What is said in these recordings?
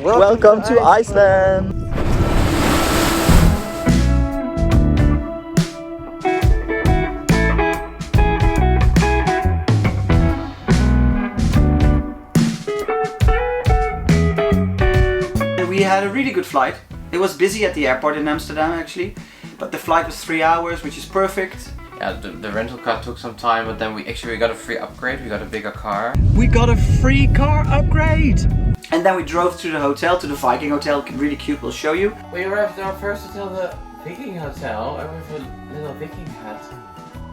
Welcome to Iceland! We had a really good flight. It was busy at the airport in Amsterdam actually, but the flight was 3 hours, which is perfect. Yeah, the rental car took some time, but then we got a free upgrade. We got a bigger car. We got a free car upgrade! And then we drove to the hotel, to the Viking hotel, really cute, we'll show you. We arrived at our first hotel, the Viking hotel, and we have a little Viking hut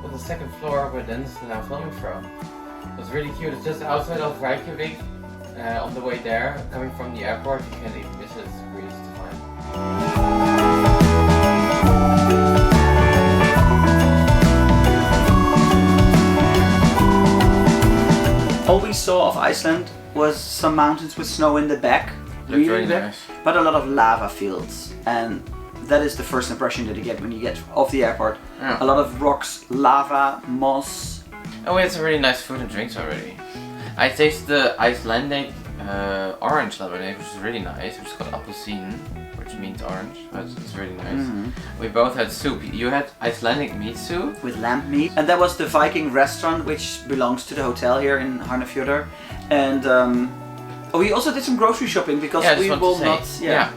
on the second floor where Dennis is now filming from. It was really cute. It's just outside of Reykjavik. On the way there, coming from the airport, you can't even miss it. It's really easy to find. All we saw of Iceland was some mountains with snow in the back, really nice, but a lot of lava fields, and that is the first impression that you get when you get off the airport. Yeah. A lot of rocks, lava, moss. And we had some really nice food and drinks already. I tasted the Icelandic orange lemonade, which is really nice, which is called appelsine, which means orange, but it's really nice. We both had soup. You had Icelandic meat soup? With lamb meat. And that was the Viking restaurant, which belongs to the hotel here in Hrunalaug. And we also did some grocery shopping because we will not... Yeah.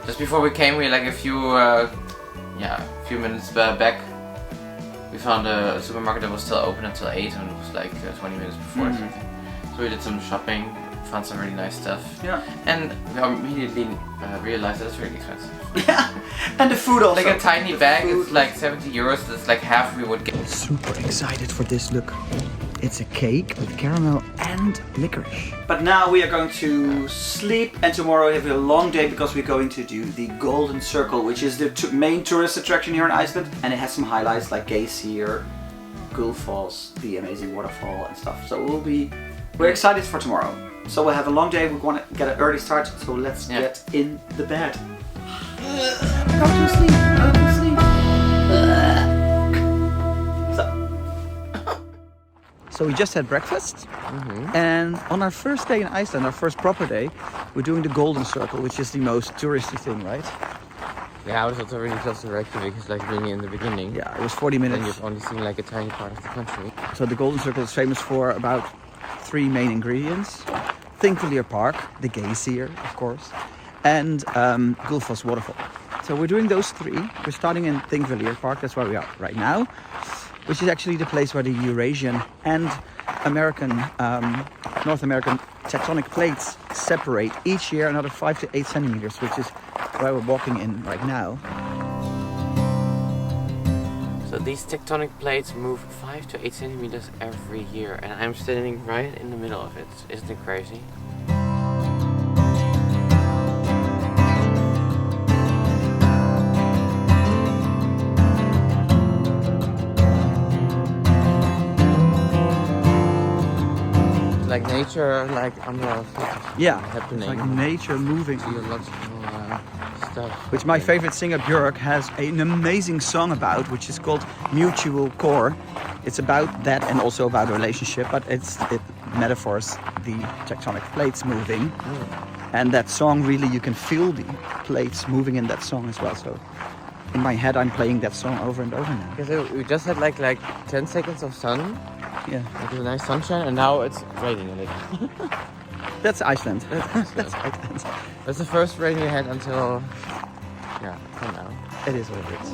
Just before we came, we like a few minutes back. We found a supermarket that was still open until 8 and it was like 20 minutes before or something. So we did some shopping, found some really nice stuff. Yeah. And we immediately realized that it's really expensive. Yeah. And the food also. Like a tiny bag, it's like 70 euros, that's like half we would get. Super excited for this look. It's a cake with caramel and licorice. But now we are going to sleep and tomorrow we have a long day because we're going to do the Golden Circle, which is the main tourist attraction here in Iceland. And it has some highlights like Geysir, Gullfoss, the amazing waterfall and stuff. So we're excited for tomorrow. So we'll have a long day, we want to get an early start, so let's get in the bed. Go to sleep, go to sleep. So we just had breakfast, and on our first day in Iceland, our first proper day, we're doing the Golden Circle, which is the most touristy thing, right? Yeah, I was also really close to Reykjavik, it's like really in the beginning. Yeah, it was 40 minutes. And you've only seen like a tiny part of the country. So the Golden Circle is famous for about 3 main ingredients. Thingvellir Park, the Geysir, of course, and Gullfoss Waterfall. So we're doing those 3. We're starting in Thingvellir Park, that's where we are right now, which is actually the place where the Eurasian and North American tectonic plates separate each year another 5 to 8 centimeters, which is where we're walking in right now. So these tectonic plates move 5 to 8 centimeters every year, and I'm standing right in the middle of it. Isn't it crazy? It's like nature, like under our feet. Yeah, happening. it's like nature moving. Geological stuff. Which my favorite singer Björk has an amazing song about, which is called Mutual Core. It's about that and also about a relationship, but it metaphors the tectonic plates moving. And that song, really, you can feel the plates moving in that song as well. So in my head, I'm playing that song over and over now. Okay, so we just had like 10 seconds of sun. Yeah. Like a nice sunshine, and now it's raining a little. That's Iceland. That's Iceland. That's the first rain we had until, for now. It is what it is.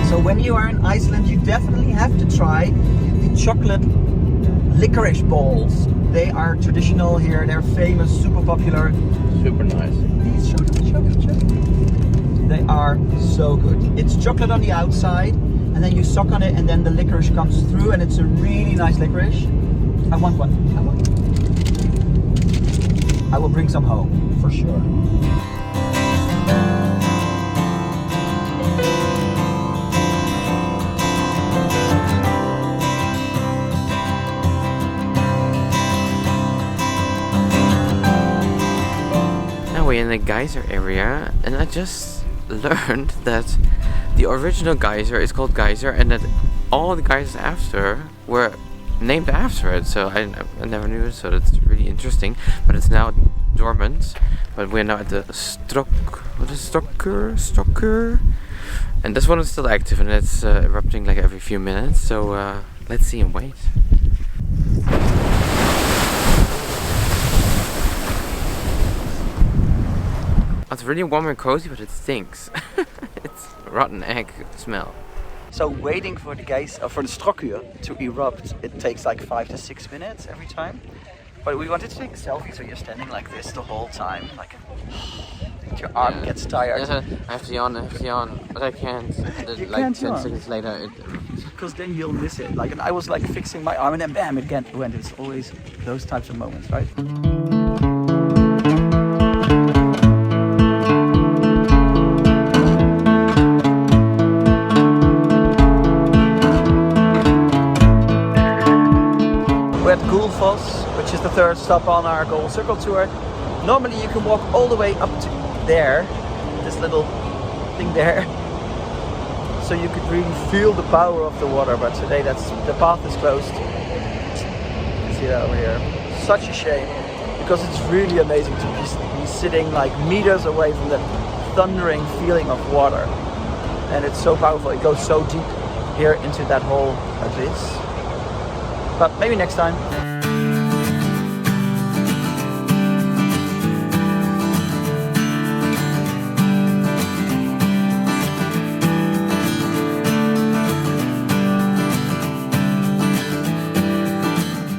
So when you are in Iceland, you definitely have to try the chocolate licorice balls. They are traditional here, they're famous, super popular. Super nice. These chocolate. They are so good. It's chocolate on the outside, and then you suck on it, and then the licorice comes through, and it's a really nice licorice. I want one. I will bring some home, for sure. we're in the Geysir area, and I just learned that the original geyser is called Geysir, and that all the geysers after were named after it. So I never knew it, so that's really interesting. But it's now dormant. But we're now at the Strokkur, and this one is still active, and it's erupting like every few minutes. So let's see and wait. It's really warm and cozy, but it stinks. It's rotten egg smell. So waiting for the Strokkur to erupt, it takes like 5 to 6 minutes every time. But we wanted to take a selfie, so you're standing like this the whole time, like your arm gets tired. Yes, I have to yawn, but I can't. You like can't 10 yawn. seconds later, Because then you'll miss it. Like, and I was like fixing my arm, and then bam, it went. It's always those types of moments, right? We're at Gullfoss, which is the third stop on our Golden Circle tour. Normally you can walk all the way up to there, this little thing there, so you could really feel the power of the water, but today the path is closed. You can see that over here. Such a shame, because it's really amazing to be sitting like meters away from that thundering feeling of water. And it's so powerful, it goes so deep here into that whole abyss. But maybe next time.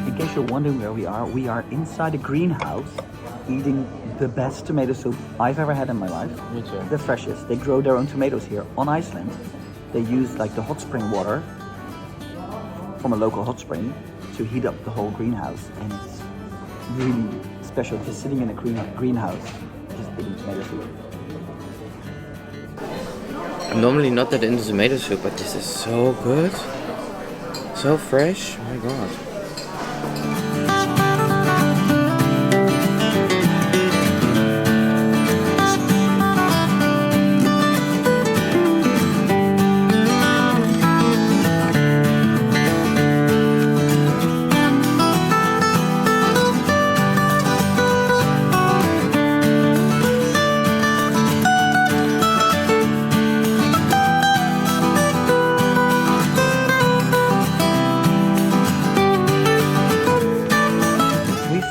In case you're wondering where we are inside a greenhouse eating the best tomato soup I've ever had in my life. Me too. The freshest. They grow their own tomatoes here on Iceland. They use like the hot spring water from a local hot spring to heat up the whole greenhouse, and it's really special just sitting in a greenhouse just eating tomato soup. I'm normally not that into tomato soup, but this is so good, so fresh. Oh my god.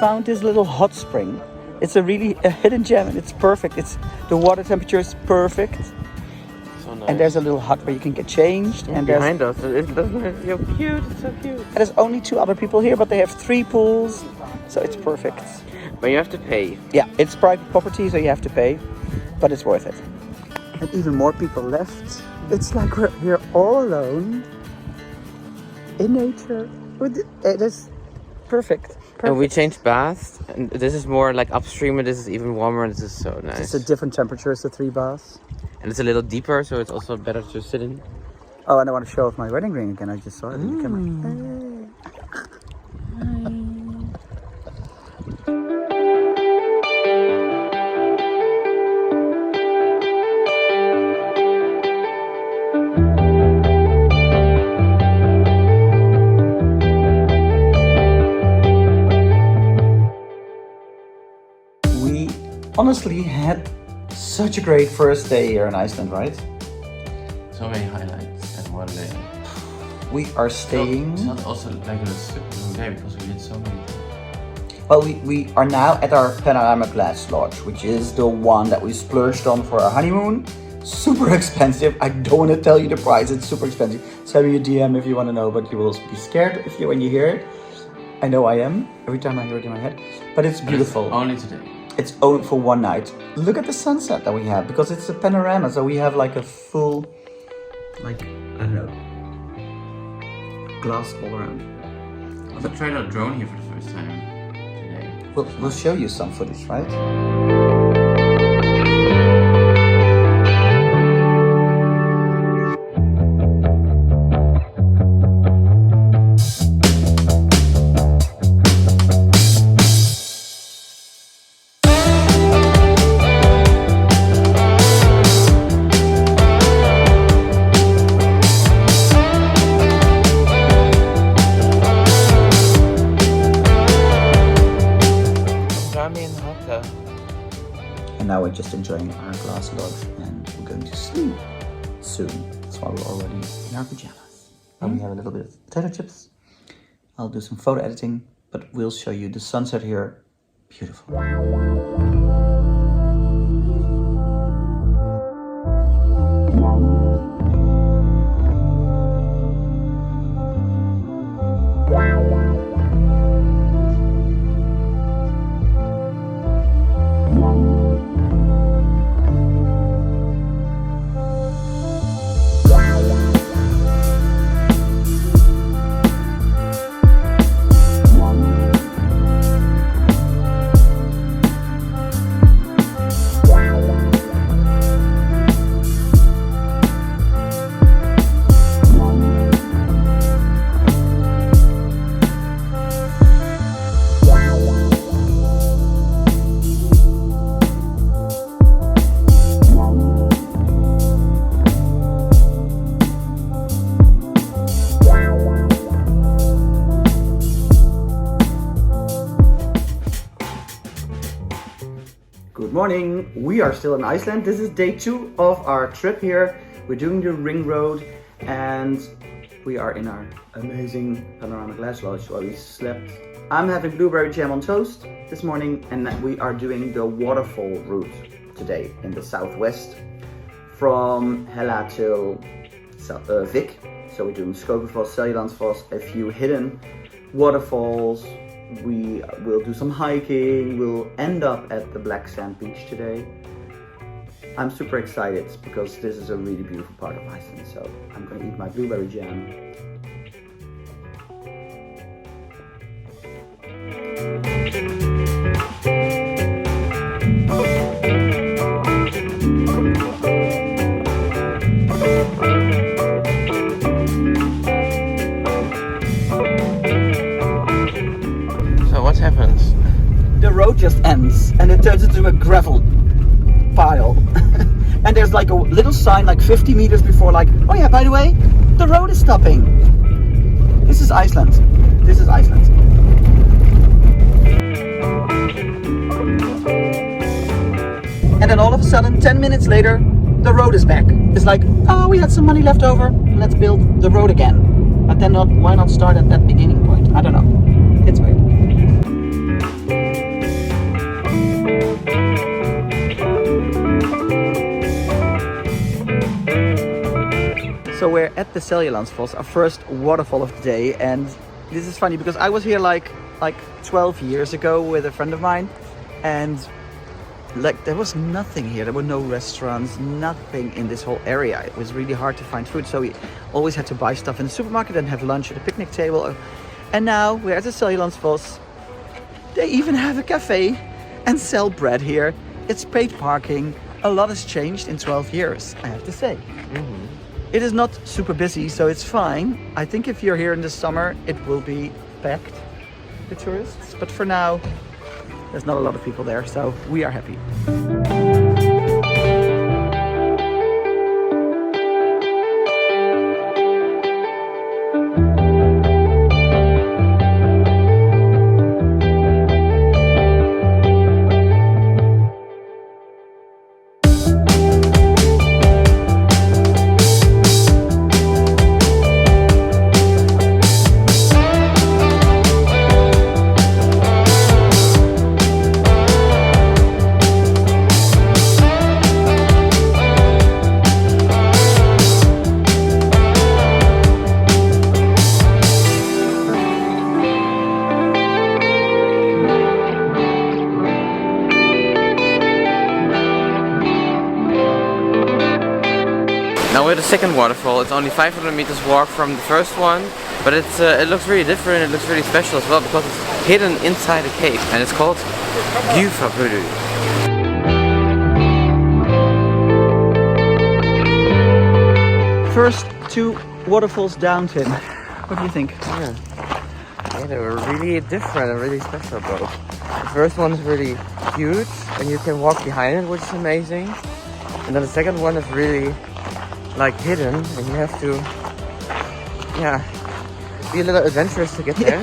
Found this little hot spring. It's a hidden gem, and it's perfect. The water temperature is perfect. So nice. And there's a little hut where you can get changed. And behind us, doesn't it feel cute? It's so cute. And there's only 2 other people here, but they have 3 pools, so it's perfect. But you have to pay. Yeah, it's private property, so you have to pay, but it's worth it. And even more people left. It's like we're here all alone in nature. It is perfect. And we changed baths, and this is more like upstream, and this is even warmer, and this is so nice. It's a different temperature, it's the 3 baths. And it's a little deeper, so it's also better to sit in. Oh, and I want to show off my wedding ring again. I just saw it in the camera. Honestly, had such a great first day here in Iceland, right? So many highlights at one day. We are staying. It's not also like a super day because we did so many things. Well, we are now at our Panorama Glass Lodge, which is the one that we splurged on for our honeymoon. Super expensive. I don't want to tell you the price. It's super expensive. Send me a DM if you want to know, but you will be scared when you hear it. I know I am every time I hear it in my head. But it's beautiful. It's only today. It's only for one night. Look at the sunset that we have, because it's a panorama, so we have like a full, like, I don't know, glass all around. Also tried out drone here for the first time today. We'll show you some footage, right? And now we're just enjoying our glass lodge and we're going to sleep soon. That's why we're already in our pajamas. And we have a little bit of potato chips. I'll do some photo editing, but we'll show you the sunset here. Beautiful. Good morning, we are still in Iceland. This is day 2 of our trip here. We're doing the ring road and we are in our amazing Panorama Glass Lodge where we slept. I'm having blueberry jam on toast this morning and we are doing the waterfall route today in the southwest from Hella till Vik. So we're doing Skogafoss, Seljalandsfoss, a few hidden waterfalls. We will do some hiking, we'll end up at the black sand beach today. I'm super excited because this is a really beautiful part of Iceland, so I'm gonna eat my blueberry jam. What happens? The road just ends and it turns into a gravel pile. And there's like a little sign like 50 meters before like, oh yeah, by the way, the road is stopping. This is Iceland. This is Iceland. And then all of a sudden, 10 minutes later, the road is back. It's like, oh, we had some money left over. Let's build the road again. But then why not start at that beginning point? I don't know. It's weird. So we're at the Seljalandsfoss, our first waterfall of the day, and this is funny because I was here like 12 years ago with a friend of mine, and like there was nothing here. There were no restaurants, nothing in this whole area. It was really hard to find food, so we always had to buy stuff in the supermarket and have lunch at a picnic table. And now we're at the Seljalandsfoss. They even have a cafe and sell bread here. It's paid parking. A lot has changed in 12 years, I have to say. Mm-hmm. It is not super busy, so it's fine. I think if you're here in the summer, it will be packed with tourists. But for now, there's not a lot of people there, so we are happy. Now we're at the second waterfall. It's only 500 meters walk from the first one, but it looks really different. It looks really special as well because it's hidden inside a cave, and it's called Gljúfrabúi. First 2 waterfalls down, Tim. What do you think? Yeah, they were really different and really special both. The first one is really huge and you can walk behind it, which is amazing. And then the second one is really like hidden and you have to be a little adventurous to get there.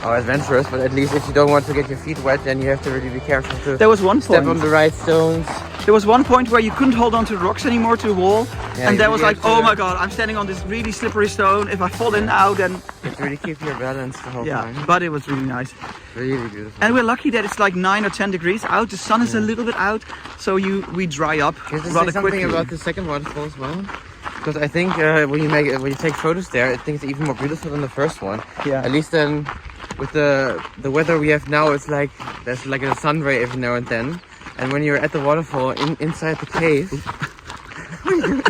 or adventurous, but at least if you don't want to get your feet wet, then you have to really be careful to There was one step point. on the right stones. There was one point where you couldn't hold on to the rocks anymore, to the wall, Yeah, and you that was really like, have oh to- my god, I'm standing on this really slippery stone. If I fall in now, then You have to really keep your balance the whole yeah. time. But it was really nice, Really beautiful. and we're lucky that it's like 9 or 10 degrees out. The sun is a little bit out, so we dry up Can I just rather say something quickly. about the second waterfall as well? Because I think when you take photos there, I think it's even more beautiful than the first one. Yeah. At least then, with the weather we have now, it's like there's like a sun ray every now and then. And when you're at the waterfall inside the cave,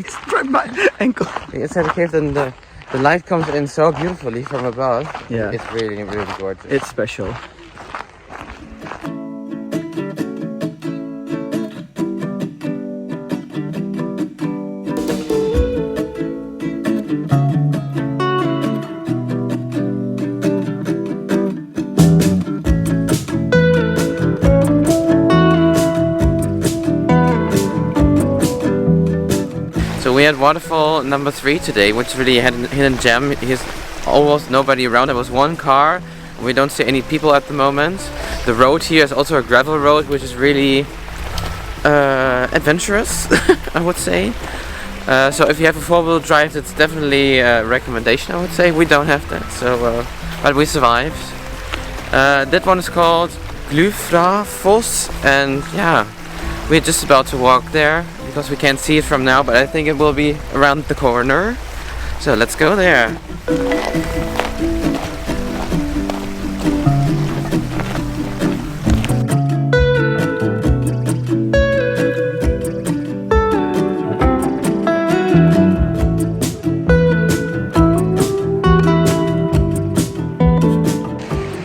It's right my ankle. inside the cave, then the light comes in so beautifully from above. Yeah. It's really, really gorgeous. It's special. So we had waterfall number 3 today, which really had a hidden gem. Here's almost nobody around. There was one car. We don't see any people at the moment. The road here is also a gravel road, which is really adventurous, I would say. So if you have a 4-wheel drive, it's definitely a recommendation, I would say. We don't have that, so but we survived. That one is called Gljúfrabúi, and yeah, we're just about to walk there because we can't see it from now, but I think it will be around the corner. So let's go there.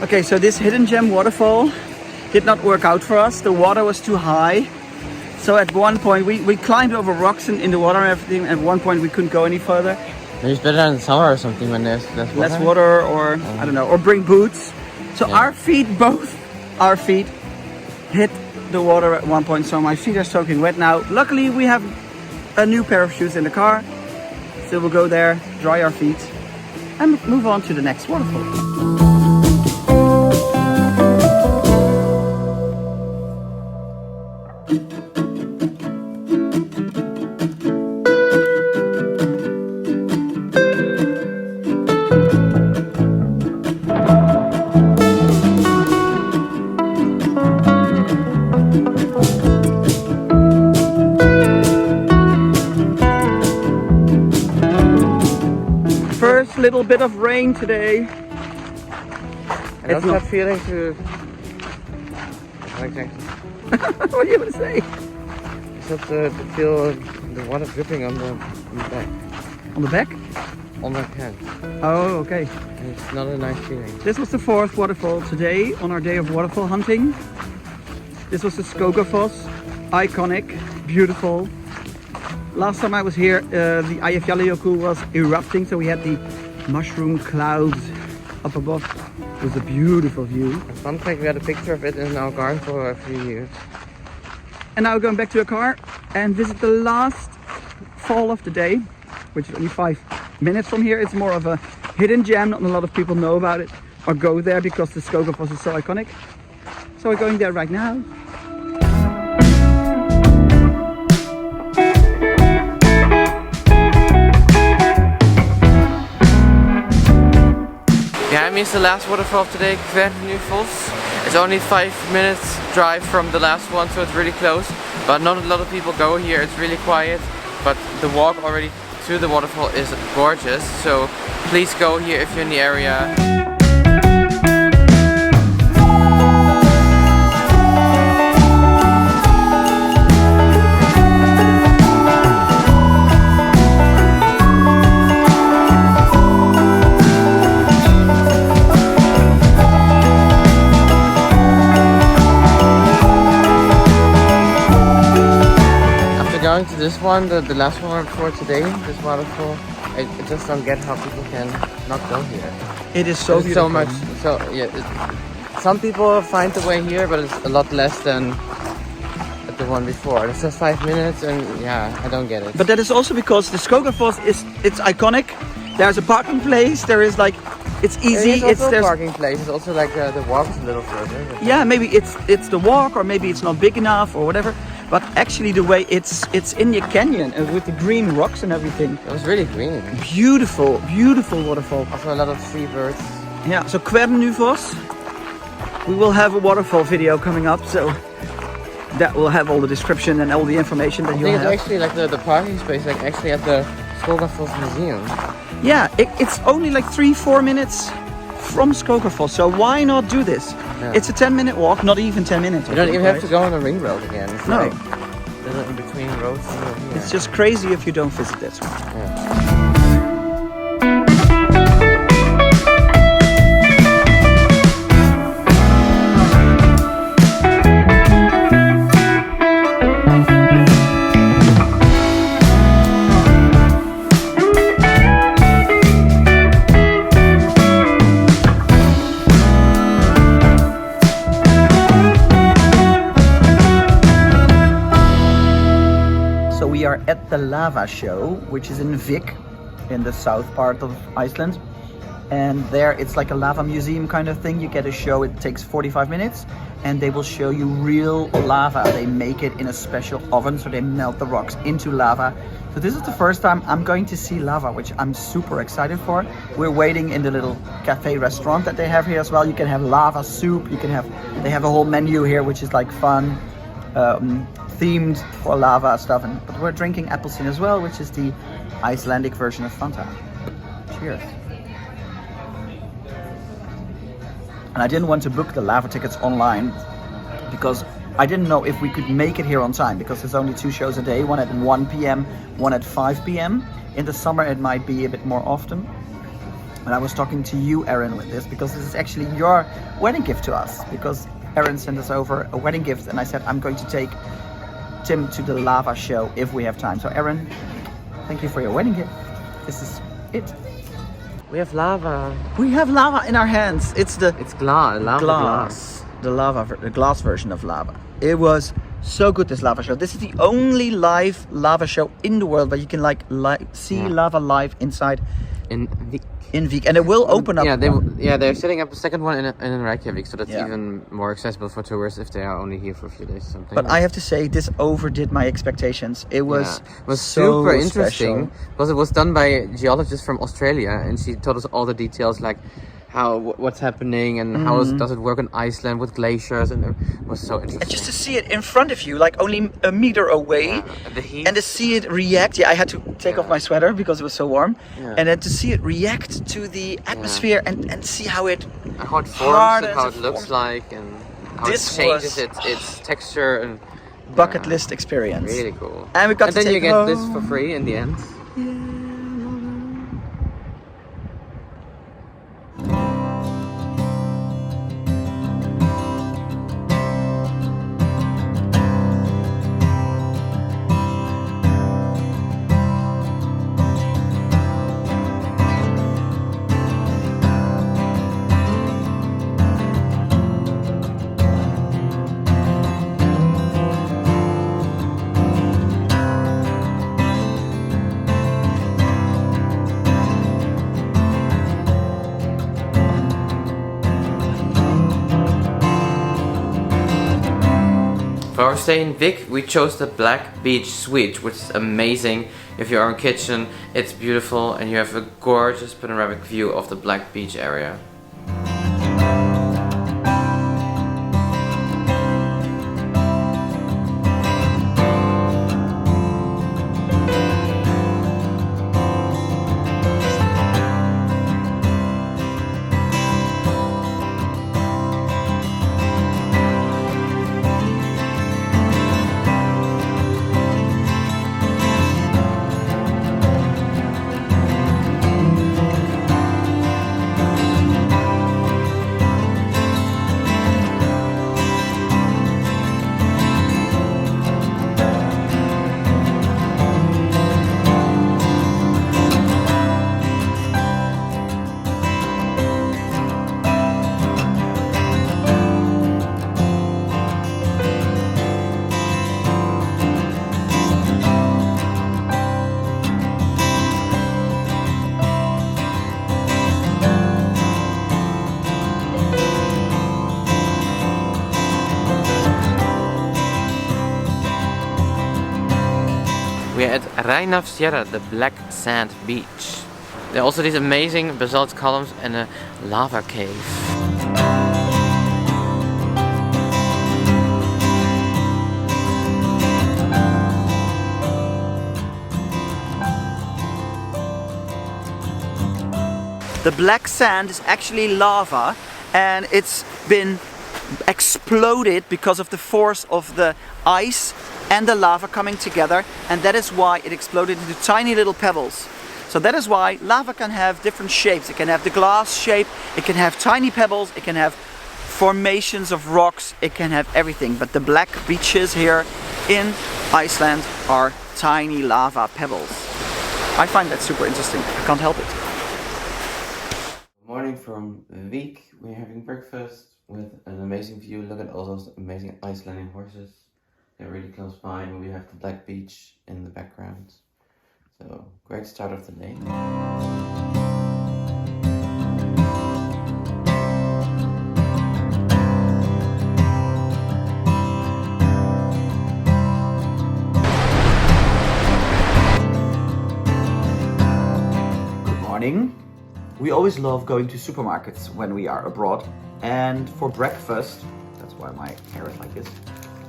Okay, so this hidden gem waterfall did not work out for us. The water was too high. So at one point we climbed over rocks in the water and everything. At one point we couldn't go any further. Maybe it's better in summer or something when there's less water. Less water, or I don't know, or bring boots. So Yeah. both our feet hit the water at one point. So my feet are soaking wet now. Luckily we have a new pair of shoes in the car. So we'll go there, dry our feet and move on to the next waterfall. First little bit of rain today. I don't It's not- have feeling to... Okay. What are you going to say? Just to feel the water dripping on the back, On the back? on my hand. Oh, okay. And it's not a nice feeling. This was the 4th waterfall today on our day of waterfall hunting. This was the Skogafoss. Iconic, beautiful. Last time I was here, the Eyjafjallajökull was erupting, so we had the mushroom clouds up above. It was a beautiful view. Fun fact, we had a picture of it in our garden for a few years. And now we're going back to the car and visit the last fall of the day, which is only 5 minutes from here. It's more of a hidden gem. Not a lot of people know about it or go there because the Skogafoss is so iconic. So we're going there right now. Behind me is the last waterfall of today, Kvernufoss. It's only 5 minutes drive from the last one, so it's really close. But not a lot of people go here, it's really quiet. But the walk already to the waterfall is gorgeous, so please go here if you're in the area. Going to this one, the last one for today, this waterfall, I just don't get how people can not go here. It is so There's beautiful. so much, so yeah. Some people find the way here, but it's a lot less than at the one before. It's just 5 minutes, and yeah, I don't get it. But that is also because the Skogafoss it's iconic. There's a parking place. There is like It's easy. It's also a there's parking place. It's also like the walk is a little further. yeah, maybe it's the walk, or maybe it's not big enough, or whatever. But actually, the way it's in the canyon with the green rocks and everything. It was really green. Beautiful, beautiful waterfall. Also a lot of seabirds. Yeah. So Kvernufoss. We will have a waterfall video coming up, so that will have all the description and all the information that I you think have. it's actually like the parking space, like actually at the Skogafoss Museum. Yeah, it's only like 3-4 minutes from Skogafoss, so why not do this? Yeah. It's a 10-minute walk, not even 10 minutes. You don't even have to go on a ring road again. It's No. like little in between roads. It's just crazy if you don't visit this one. Yeah. At the lava show, which is in Vik, in the south part of Iceland, and there it's like a lava museum kind of thing. You get a show, it takes 45 minutes, and they will show you real lava. They make it in a special oven, so they melt the rocks into lava. So this is the first time I'm going to see lava, which I'm super excited for. We're waiting in the little cafe restaurant that they have here as well. You can have lava soup, they have a whole menu here, which is like fun. Themed for lava stuff, but we're drinking appelsine as well, which is the Icelandic version of Fanta. Cheers. And I didn't want to book the lava tickets online because I didn't know if we could make it here on time, because there's only 2 shows a day, one at 1 p.m, one at 5 p.m. In the summer it might be a bit more often. And I was talking to you, Erin, with this, because this is actually your wedding gift to us, because Erin sent us over a wedding gift, and I said I'm going to take Tim to the lava show if we have time. So Erin, thank you for your wedding gift. This is it. We have lava. We have lava in our hands. It's the glass. The glass version of lava. It was so good, this lava show. This is the only live lava show in the world where you can see lava live inside in Vik, and it will open up. They're setting up a second one in Reykjavik, so that's even more accessible for tourists if they are only here for a few days or something. But I have to say, this overdid my expectations. It was so super interesting special. because it was done by a geologist from Australia, and she told us all the details, like what's happening and how does it work in Iceland with glaciers, and it was so interesting. And just to see it in front of you, like only a meter away, the heat. and to see it react. I had to take off my sweater because it was so warm, and then to see it react to the atmosphere and see how it forms and how it looks like, and how it changes its texture, and bucket list experience. Really cool. And we got then you get this for free in the end. For our stay in Vik, we chose the Black Beach Suite, which is amazing. If you're in kitchen, it's beautiful, and you have a gorgeous panoramic view of the Black Beach area. We're at Reynafsjara, the black sand beach. There are also these amazing basalt columns and a lava cave. The black sand is actually lava, and it's been exploded because of the force of the ice and the lava coming together, and that is why it exploded into tiny little pebbles. So that is why lava can have different shapes. It can have the glass shape, it can have tiny pebbles, it can have formations of rocks, it can have everything. But the black beaches here in Iceland are tiny lava pebbles. I find that super interesting. I can't help it. Morning from Vik. We're having breakfast with an amazing view. Look at all those amazing Icelandic horses. They're really close by, and we have the black beach in the background. So, great start of the day. Good morning. We always love going to supermarkets when we are abroad, and for breakfast, that's why my hair is like this,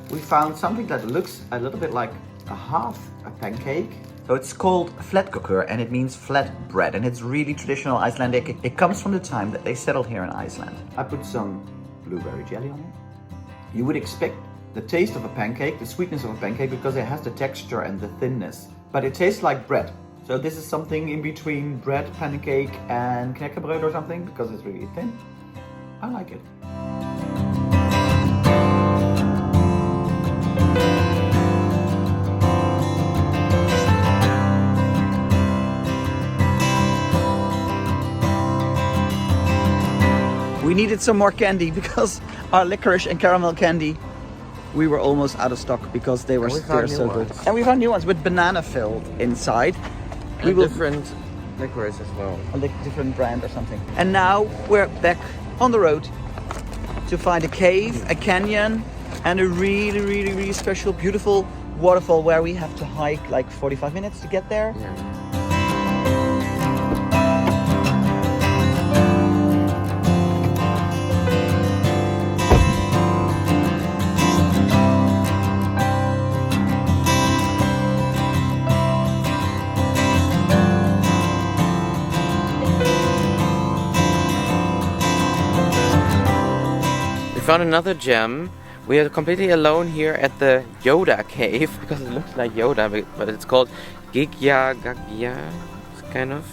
we found something that looks a little bit like a pancake. So it's called flatkökur, and it means flat bread, and it's really traditional Icelandic. It comes from the time that they settled here in Iceland. I put some blueberry jelly on it. You would expect the taste of a pancake, the sweetness of a pancake, because it has the texture and the thinness, but it tastes like bread. So this is something in between bread, pancake and knekkebrød or something, because it's really thin. I like it. We needed some more candy because our licorice and caramel candy, we were almost out of stock because they're so good. And we found new ones with banana filled inside. And different licorice as well. A different brand or something. And now we're back on the road to find a cave, a canyon, and a really special, beautiful waterfall where we have to hike like 45 minutes to get there. Yeah. Found another gem. We are completely alone here at the Yoda Cave because it looks like Yoda, but it's called Geysir, kind of.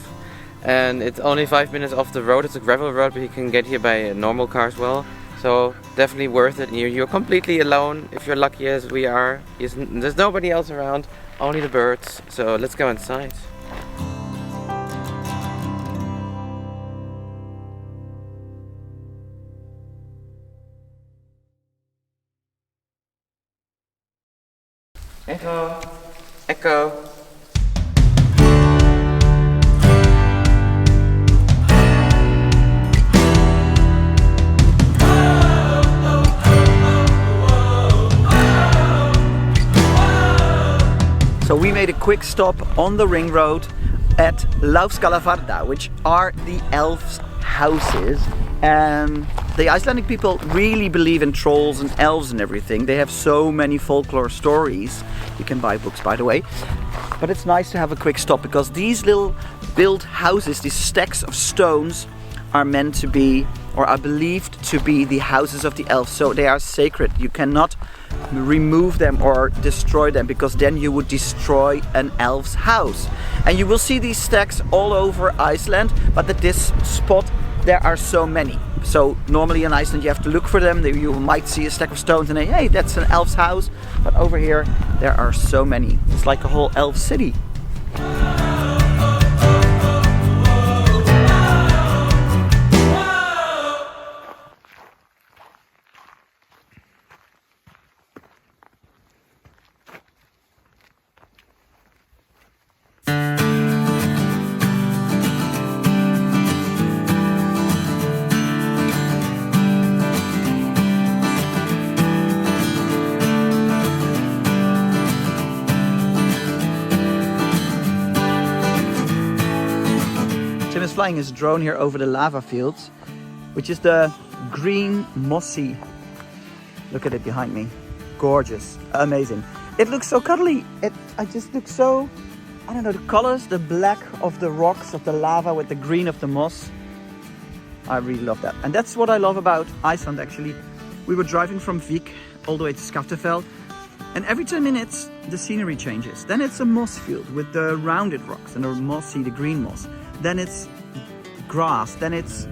And it's only 5 minutes off the road. It's a gravel road, but you can get here by a normal car as well. So definitely worth it. You're completely alone if you're lucky as we are. There's nobody else around, only the birds. So let's go inside. Echo! Echo! So we made a quick stop on the ring road at Laufskálavarða, which are the elves' houses. And the Icelandic people really believe in trolls and elves and everything. They have so many folklore stories. You can buy books, by the way. But it's nice to have a quick stop because these little built houses, these stacks of stones, are meant to be, or are believed to be, the houses of the elves. So they are sacred. You cannot remove them or destroy them because then you would destroy an elf's house. And you will see these stacks all over Iceland, but at this spot there are so many. So normally in Iceland you have to look for them. You might see a stack of stones and say, hey, that's an elf's house. But over here there are so many. It's like a whole elf city. just flying his drone here over the lava fields, which is the green mossy. Look at it behind me. Gorgeous, amazing. It looks so cuddly. I just look so, I don't know, the colors, the black of the rocks, of the lava with the green of the moss. I really love that. And that's what I love about Iceland actually. We were driving from Vik all the way to Skaftafell, and every 10 minutes the scenery changes. Then it's a moss field with the rounded rocks and the mossy, the green moss. Then it's grass, then it's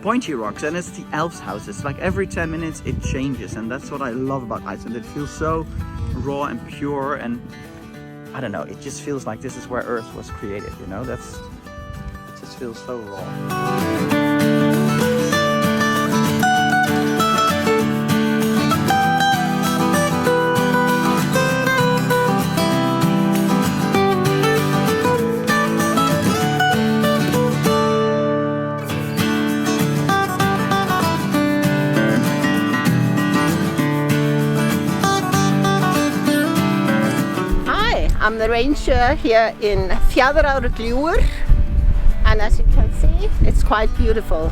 pointy rocks, and it's the Elves houses. Like every 10 minutes it changes, and that's what I love about Iceland. It feels so raw and pure, and I don't know, it just feels like this is where Earth was created, you know? It just feels so raw. I'm the ranger here in Fjaðrárgljúfur, and as you can see, it's quite beautiful.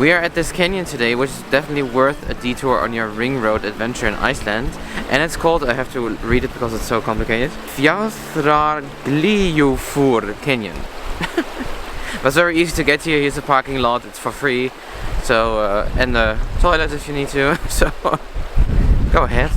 We are at this canyon today, which is definitely worth a detour on your ring road adventure in Iceland. And it's called, I have to read it because it's so complicated, Fjaðrárgljúfur Canyon. But it's very easy to get here. Here's a parking lot, it's for free. So, and the toilet if you need to. So, go ahead.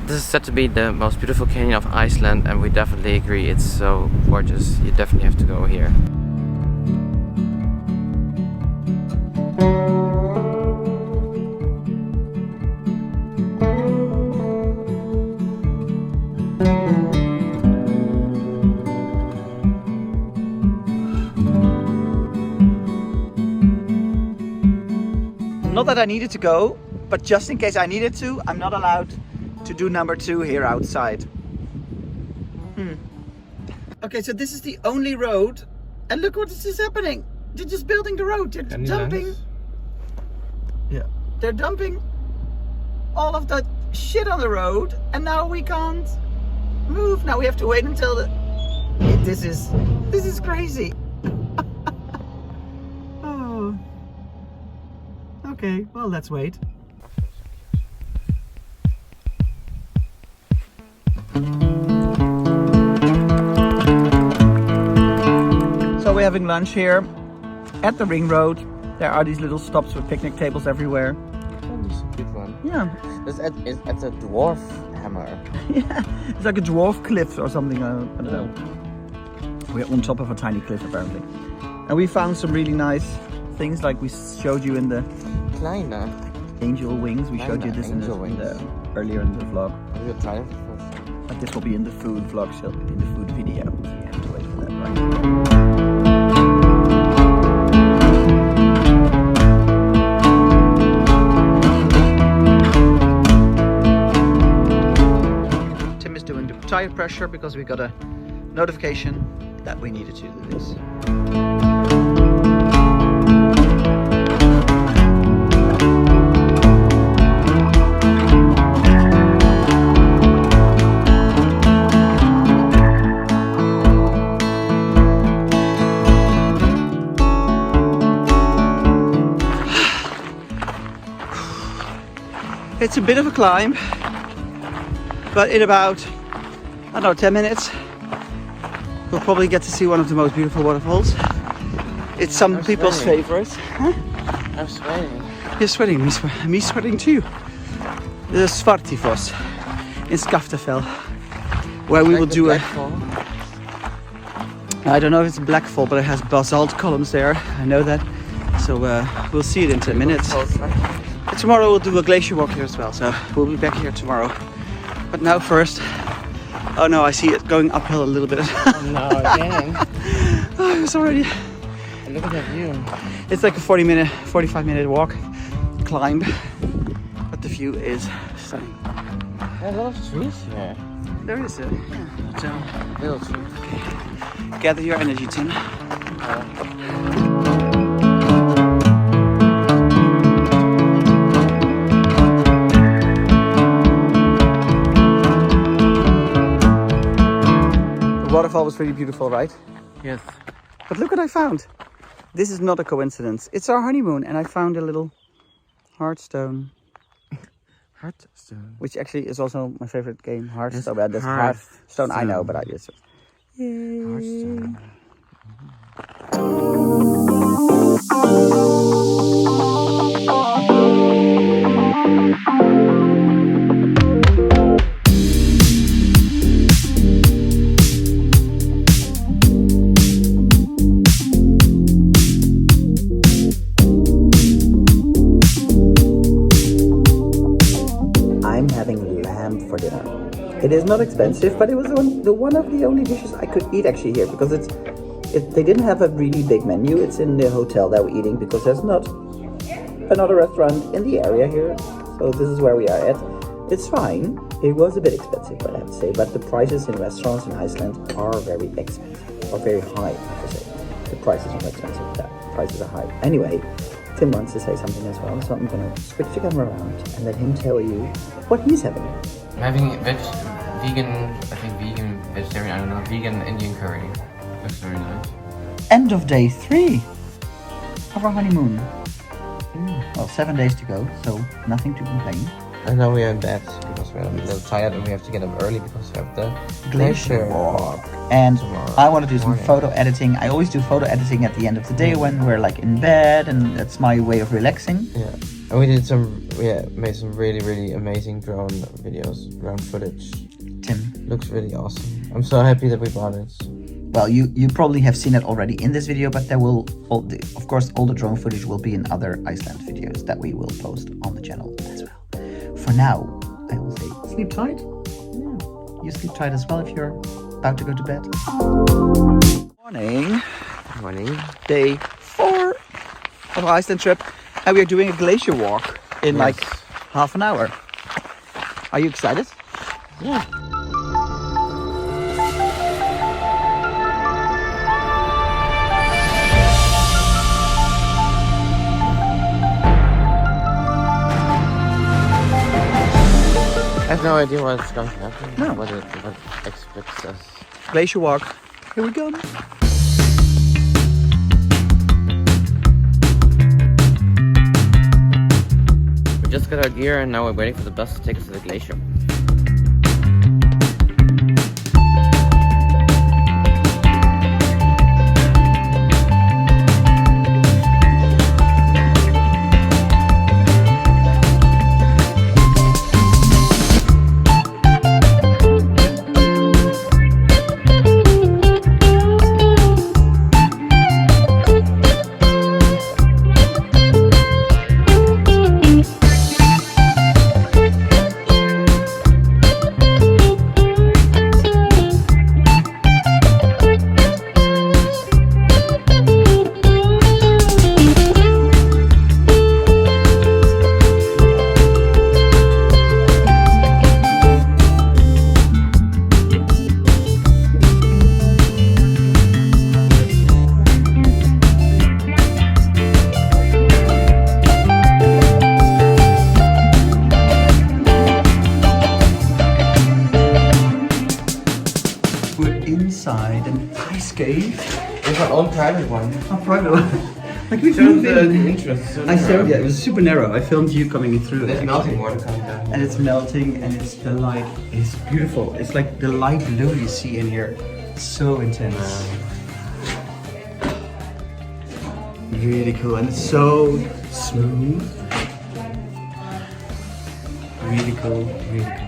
This is said to be the most beautiful canyon of Iceland, and we definitely agree. It's so gorgeous. You definitely have to go here. Not that I needed to go, but just in case I needed to, I'm not allowed to do number 2 here outside. Okay, so this is the only road, and look what is happening. They're just building the road. They're dumping. Yeah, they're dumping all of that shit on the road, and now we can't move. Now we have to wait until the. This is crazy. Oh. Okay, well, let's wait. So we're having lunch here at the ring road. There are these little stops with picnic tables everywhere. Oh, this is a good one. Yeah. It's at a dwarf hammer. Yeah, it's like a dwarf cliff or something. I don't know. We're on top of a tiny cliff apparently. And we found some really nice things like we showed you in the Kleine angel wings. We showed you this in the, earlier in the vlog. Have you tried it first? But this will be in the food vlog, so in the food video. So you have to wait for that, right? Tim is doing the tire pressure because we got a notification that we needed to do this. It's a bit of a climb, but in about, I don't know, 10 minutes, we'll probably get to see one of the most beautiful waterfalls. It's some people's favorites. Huh? I'm sweating. You're sweating, me sweating too. This is Svartifoss in Skaftafell, where we will do a... I don't know if it's a black fall, but it has basalt columns there. I know that. So we'll see it in 10 minutes. Tomorrow we'll do a glacier walk here as well, so we'll be back here tomorrow But now first, oh no, I see it going uphill a little bit. Oh no, again. Oh, it's already. Look at that view. It's like a 45-minute walk, climb, but the view is stunning. There's a lot of trees here. There is a Little trees. Okay. Gather your energy, Tim. The waterfall was really beautiful, right? Yes. But look what I found. This is not a coincidence. It's our honeymoon, and I found a little heartstone. Heartstone. Which actually is also my favorite game, Hearthstone. Yes, That's Hearthstone. Hearthstone, I know, but I just... Heartstone. I'm having lamb for dinner. It is not expensive, but it was one of the only dishes I could eat actually here, because they didn't have a really big menu. It's in the hotel that we're eating, because there's not another restaurant in the area here. So this is where we are at. It's fine. It was a bit expensive, I have to say, but the prices in restaurants in Iceland are very expensive, or very high, I have to say. The prices are not expensive, the prices are high. Anyway, Tim wants to say something as well, so I'm gonna switch the camera around and let him tell you what he's having. I'm having vegan, vegetarian, I don't know, vegan Indian curry. Looks very nice. End of day 3 of our honeymoon. Well, 7 days to go, so nothing to complain. And now we are in bed because we're a little tired and we have to get up early because we have the Glacier walk. And tomorrow I want to do some morning. photo editing. I always do photo editing at the end of the day when we're like in bed, and that's my way of relaxing. Yeah. And we made some really amazing drone videos, drone footage. Tim. Looks really awesome. I'm so happy that we bought it. Well, you probably have seen it already in this video, but there will, of course, all the drone footage will be in other Iceland videos that we will post on the channel as well. For now, I will say sleep tight. Yeah. You sleep tight as well if you're about to go to bed. Morning. Day 4 of our Iceland trip. And we are doing a glacier walk in like half an hour. Are you excited? Yeah. I have no idea what's going to happen. No. What expects us. Glacier walk. Here we go. We just got our gear and now we're waiting for the bus to take us to the glacier. Inside an ice cave. It's our own private one. A private one. Like we Showed filmed the it. entrance. So I showed it was super narrow. I filmed you coming in through. There's it, melting water coming down. and it's melting, and the light is beautiful. It's like the light blue you see in here. It's so intense. Really cool, and it's so smooth. Really cool, really cool.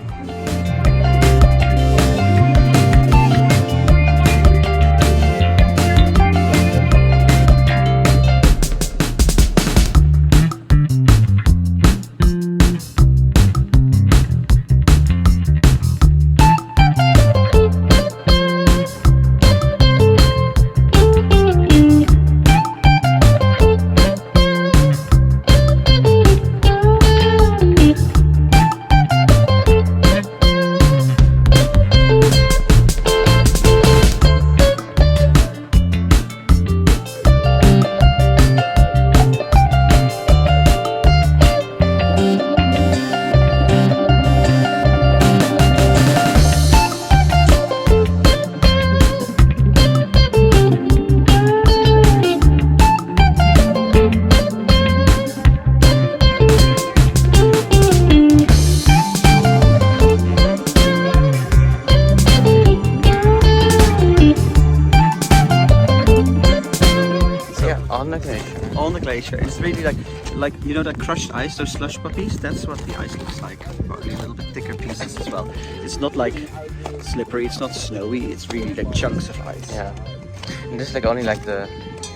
on the glacier. It's really like you know that crushed ice, those slush puppies. That's what the ice looks like. Probably a little bit thicker pieces as well. It's not like slippery. It's not snowy. It's really like chunks of ice. Yeah. And this is like only like the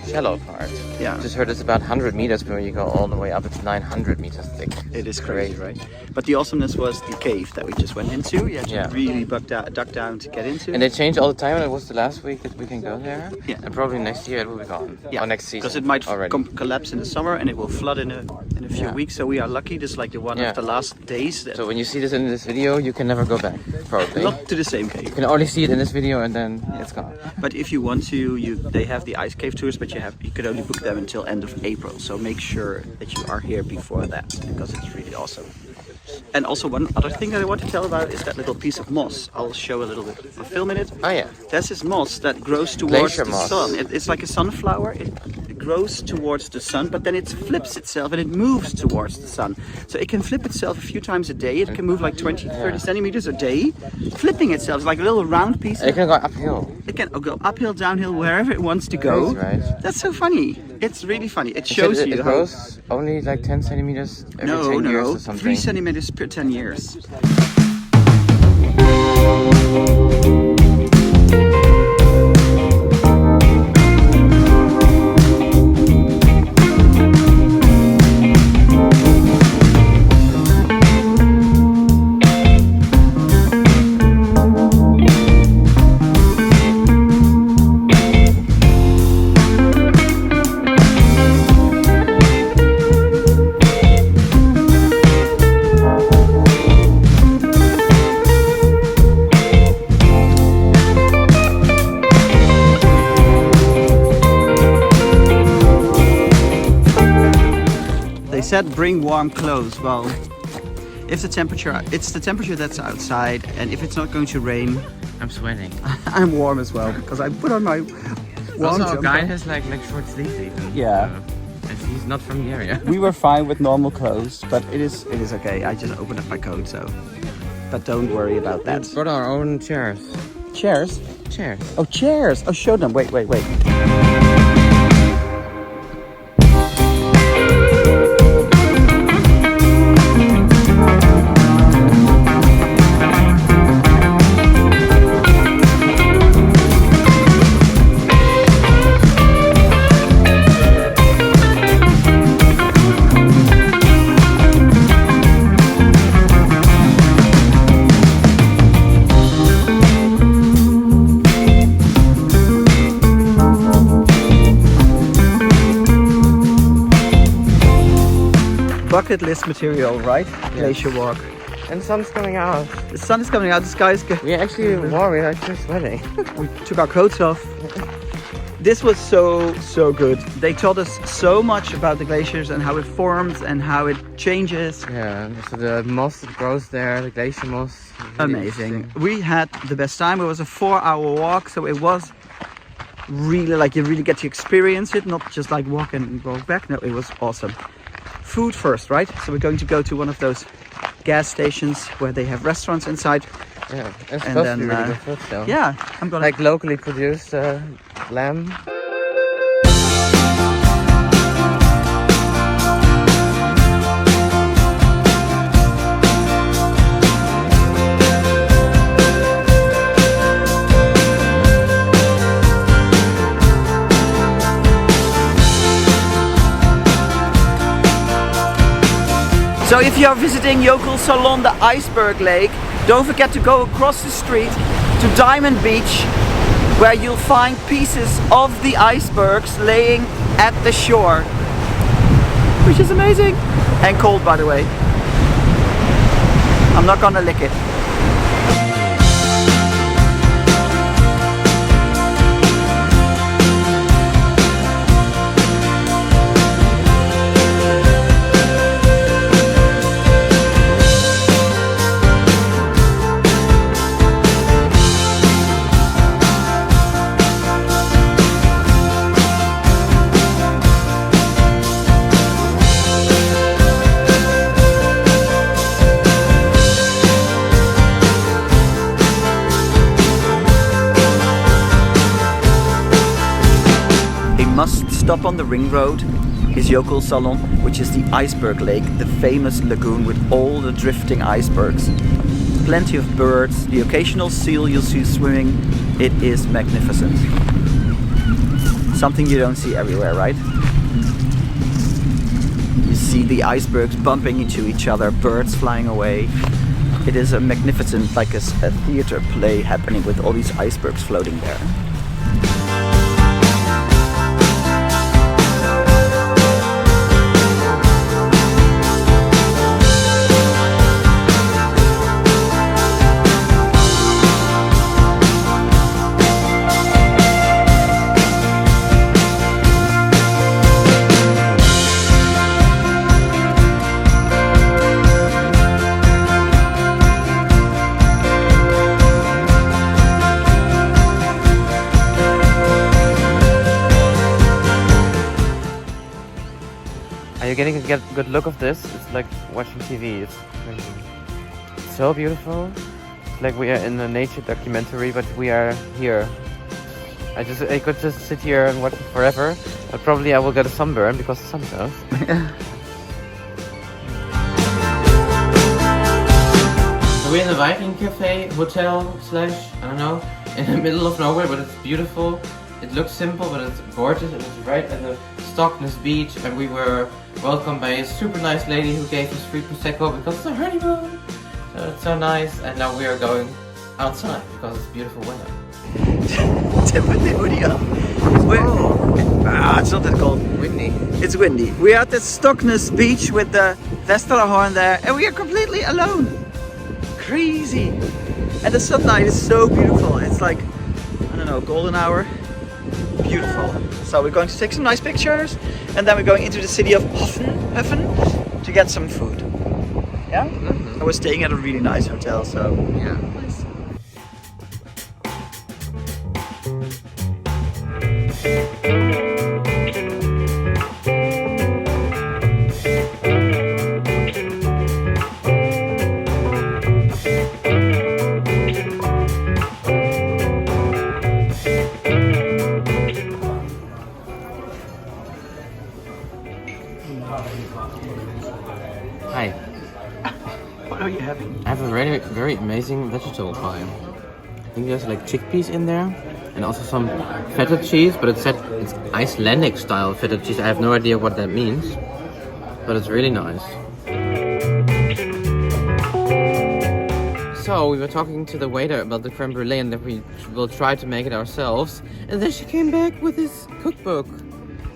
shallow part. Yeah. Just heard it's about 100 meters, but when you go all the way up, it's 900 meters thick. It is crazy, right? But the awesomeness was the cave that we just went into. You had to really duck down to get into. And they change all the time, and it was the last week that we can go there. Yeah. And probably next year it will be gone. Yeah. Or next season. Because it might already. collapse in the summer and it will flood in a few weeks. So we are lucky. This is like the one of the last days. So when you see this in this video, you can never go back, probably. Not to the same cave. You can only see it in this video and then it's gone. But if you want to, they have the ice cave tours, but you could only book them until end of April. So make sure that you are here before that, because it's really awesome. And also one other thing that I want to tell about is that little piece of moss. I'll show a little bit of a film in it. Oh yeah. There's this moss that grows towards Glacier the moss. sun. It's like a sunflower. It grows towards the sun, but then it flips itself and it moves towards the sun. So it can flip itself a few times a day. It can move like 20 to 30 centimeters a day, flipping itself. It's like a little round piece. It can go uphill. It can go uphill, downhill, wherever it wants to go. Crazy, right? That's so funny. It's really funny. It shows you it how... grows only like 10 centimeters every 10 years or something. 3 centimeters per 10 years. Said bring warm clothes. Well, if the temperature, it's the temperature that's outside, and if it's not going to rain, I'm sweating. I'm warm as well because I put on my warm Also, jumper. a guy has like short sleeves even. Yeah. And he's not from the area. We were fine with normal clothes, but it is okay. I just opened up my coat, so. But don't worry about that. We brought our own chairs. Chairs? Chairs. Oh, chairs! Oh, show them. Wait. Bucket list material, right? Glacier walk. And the sun's coming out. The sun is coming out, the sky is good. We actually warm, we're actually sweating. We took our coats off. This was so good. They taught us so much about the glaciers and how it forms and how it changes. Yeah, so the moss that grows there, the glacier moss. Really Amazing. We had the best time. It was a 4-hour walk, so it was really like you really get to experience it, not just like walk and walk back. No, it was awesome. Food first, right? So we're going to go to one of those gas stations where they have restaurants inside. Yeah, it's And supposed then, to be really good food still. Yeah, I'm gonna Like locally produced lamb. So if you are visiting Jokulsarlon Iceberg Lake, don't forget to go across the street to Diamond Beach, where you'll find pieces of the icebergs laying at the shore, which is amazing and cold, by the way. I'm not gonna lick it. stop on the ring road is Jokulsarlon, which is the iceberg lake, the famous lagoon with all the drifting icebergs. Plenty of birds, the occasional seal you'll see swimming. It is magnificent. Something you don't see everywhere, right? You see the icebergs bumping into each other, birds flying away. It is a magnificent, like a theater play happening with all these icebergs floating there. Are you getting a good look of this? It's like watching TV. It's crazy. It's so beautiful. It's like we are in a nature documentary, but we are here. I could just sit here and watch it forever, but probably I will get a sunburn because the sun's out. So we're in the Viking cafe, hotel slash, I don't know, in the middle of nowhere, but it's beautiful. It looks simple, but it's gorgeous. It was right at the Stokksnes beach, and we were welcomed by a super nice lady who gave us free prosecco because it's a honeymoon. So it's so nice, and now we are going outside because it's beautiful weather. It's not that cold. Windy. It's windy. We're at the Stokksnes beach with the Vestrahorn there, and we are completely alone. Crazy. And the sunlight is so beautiful. It's like, I don't know, golden hour. Beautiful. So we're going to take some nice pictures, and then we're going into the city of Hoffen to get some food. Yeah? Mm-hmm. I was staying at a really nice hotel, so yeah. Nice. Hi. What are you having? I have a very amazing vegetable pie. I think there's like chickpeas in there, and also some feta cheese, but it said it's Icelandic style feta cheese. I have no idea what that means, but it's really nice. So we were talking to the waiter about the creme brulee and that we will try to make it ourselves, and then she came back with this cookbook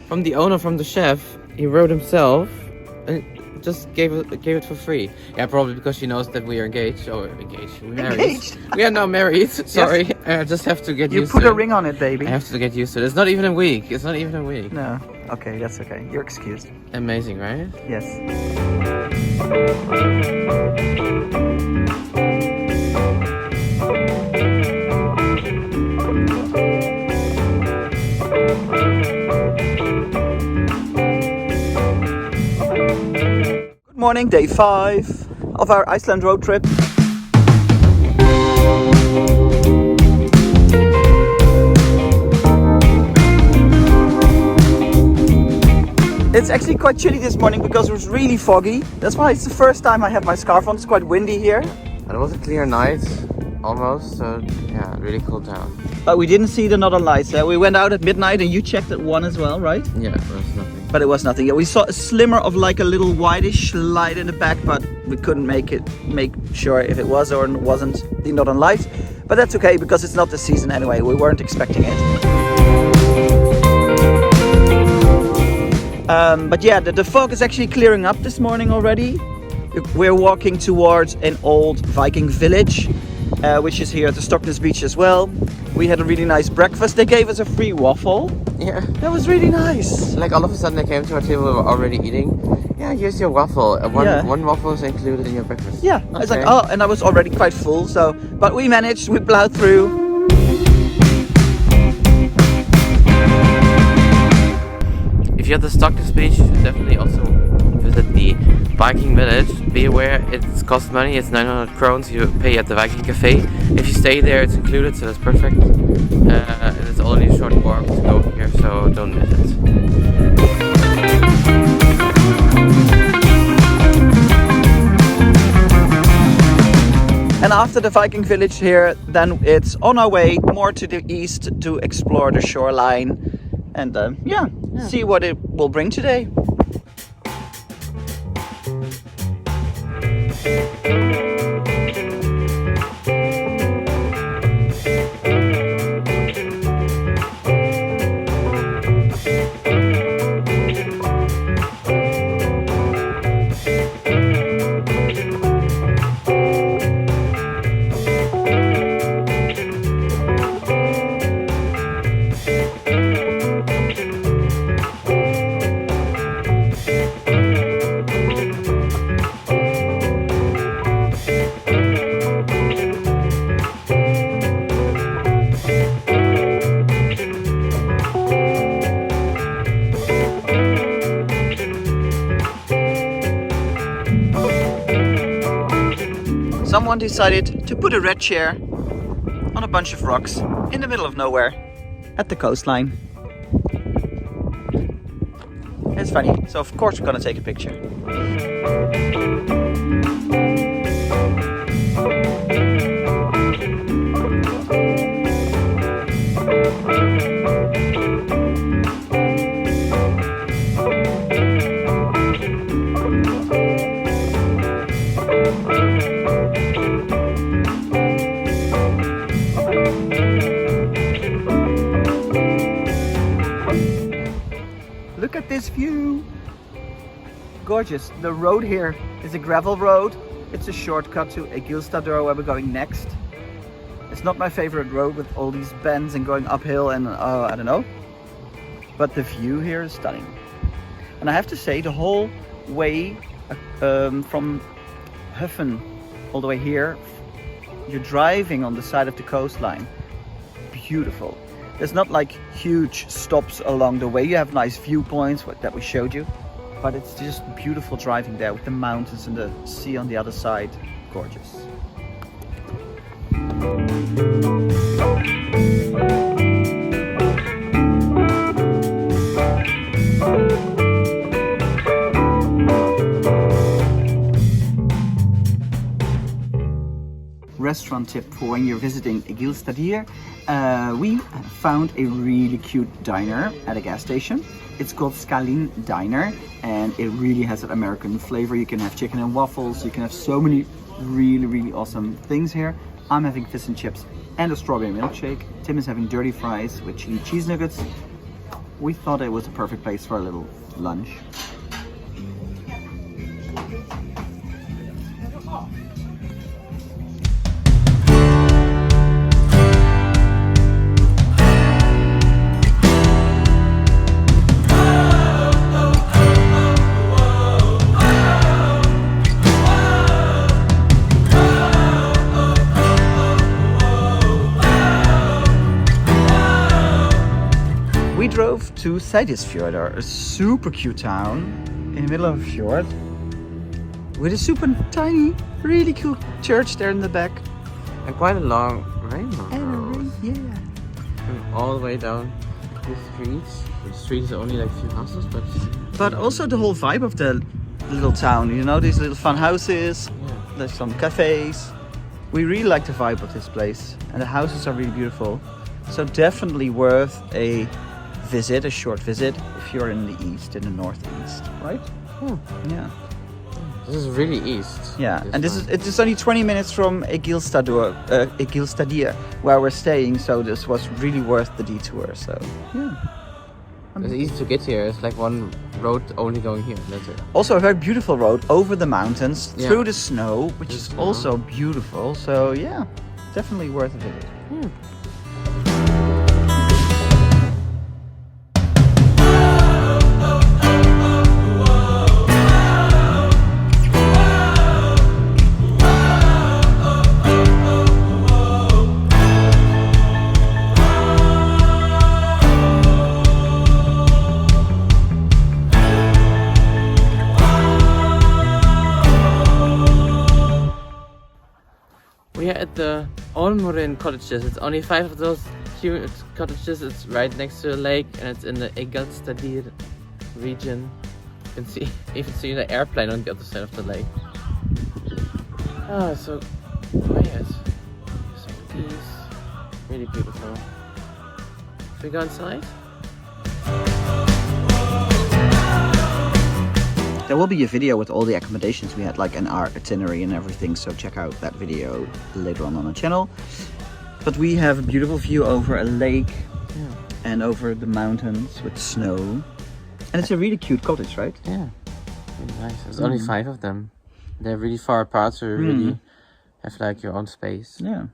from the owner, from the chef. He wrote himself and just gave it for free. Yeah, probably because she knows that we are engaged. We're married. Engaged? We are now married. Sorry, yes. I just have to get used to it. You put a ring on it, baby. I have to get used to it. It's not even a week. No. Okay, that's okay. You're excused. Amazing, right? Yes. Good morning, day 5 of our Iceland road trip. It's actually quite chilly this morning because it was really foggy. That's why it's the first time I have my scarf on. It's quite windy here. But it was a clear night, almost, so yeah, it really cooled down. But we didn't see the northern lights. We went out at midnight and you checked at 1 as well, right? Yeah, it was nothing. But it was nothing. Yeah, we saw a slimmer of like a little whitish light in the back, but we couldn't make sure if it was or wasn't the northern lights. But that's okay because it's not the season anyway. We weren't expecting it. But yeah, the fog is actually clearing up this morning already. We're walking towards an old Viking village, which is here at the Stokksnes beach as well. We had a really nice breakfast. They gave us a free waffle. Yeah. That was really nice. Like all of a sudden they came to our table, we were already eating. Yeah, here's your waffle. One waffle is included in your breakfast. Yeah. Okay. I was like, oh, and I was already quite full, so, but we managed, we plowed through. If you're at the Stokksnes beach, you should definitely also visit the Viking village. Be aware, it costs money, it's 900 crowns you pay at the Viking cafe. If you stay there, it's included, so that's perfect. And it's only a short walk to go here, so don't miss it. after the Viking village here, then it's on our way more to the east to explore the shoreline and see what it will bring today. Someone decided to put a red chair on a bunch of rocks in the middle of nowhere at the coastline. It's funny, so of course we're gonna take a picture. Look at this view! Gorgeous. The road here is a gravel road. It's a shortcut to Egilsstaðir where we're going next. It's not my favorite road with all these bends and going uphill and I don't know. But the view here is stunning. And I have to say the whole way from Huffen all the way here, you're driving on the side of the coastline. Beautiful. There's not like huge stops along the way. You have nice viewpoints that we showed you, but it's just beautiful driving there with the mountains and the sea on the other side. Gorgeous. Restaurant tip for when you're visiting Egilsstaðir. We found a really cute diner at a gas station. It's called Skalin Diner and it really has an American flavor. You can have chicken and waffles, you can have so many really awesome things here. I'm having fish and chips and a strawberry milkshake. Tim is having dirty fries with chili cheese nuggets. We thought it was a perfect place for a little lunch. We drove to Seyðisfjörður, a super cute town in the middle of a fjord with a super tiny, really cool church there in the back. And quite a long rainbow road. Yeah. Going all the way down the streets. The streets are only like a few houses, But also the whole vibe of the little town, you know, these little fun houses, yeah. there's some cafes. We really like the vibe of this place and the houses are really beautiful. So definitely worth a visit, a short visit, if you're in the east, in the northeast, right? Yeah. This is really east. Yeah, and it's only 20 minutes from Egilsstaðir, where we're staying, so this was really worth the detour, so yeah. It's easy to get here. It's like one road only going here. That's it. Also a very beautiful road over the mountains, through the snow, which is also beautiful, so yeah, definitely worth a visit. We are at the Olmurin cottages. It's only 5 of those cute cottages. It's right next to a lake and it's in the Egilsstaðir region. You can even see the airplane on the other side of the lake. Oh, so quiet. Some peace. Really beautiful. Should we go inside? There will be a video with all the accommodations we had, like in our itinerary and everything, so check out that video later on the channel. But we have a beautiful view over a lake and over the mountains with snow. And it's a really cute cottage, right? Yeah, really nice. There's only 5 of them. They're really far apart, so you really have like your own space. Yeah.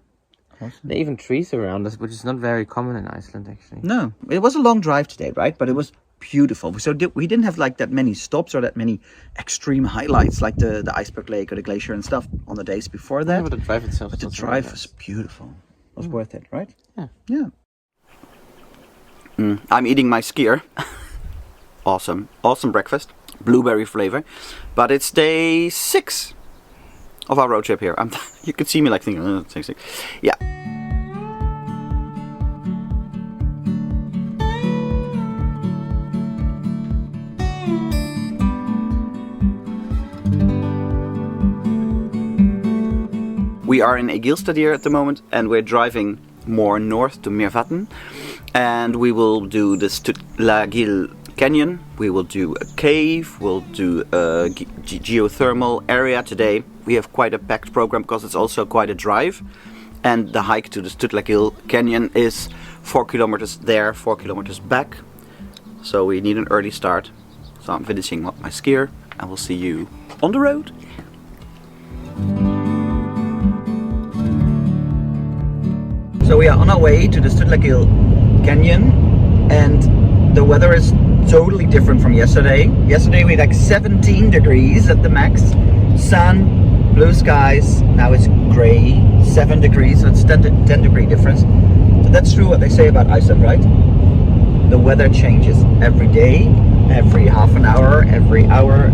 Awesome. There are even trees around us, which is not very common in Iceland, actually. No, it was a long drive today, right? But it was beautiful. So we didn't have like that many stops or that many extreme highlights like the Iceberg Lake or the Glacier and stuff on the days before that. Yeah, but the drive itself But the drive was beautiful. It was worth it, right? Yeah. Yeah. I'm eating my skier. Awesome breakfast, blueberry flavor. But it's day 6 of our road trip here. You can see me like thinking, oh, 6. Yeah. We are in Egilstad here at the moment, and we're driving more north to Mývatn, and we will do the Stuttlagill Canyon. We will do a cave. We'll do a geothermal area today. We have quite a packed program because it's also quite a drive, and the hike to the Stuttlagill Canyon is 4 kilometers there, 4 kilometers back. So we need an early start. So I'm finishing my skier, and we'll see you on the road. So we are on our way to the Stuttlagill Canyon, and the weather is totally different from yesterday. Yesterday we had like 17 degrees at the max, sun, blue skies. Now it's grey, 7 degrees, so it's 10 degree difference. So that's true what they say about Iceland, right? The weather changes every day, every half an hour, every hour.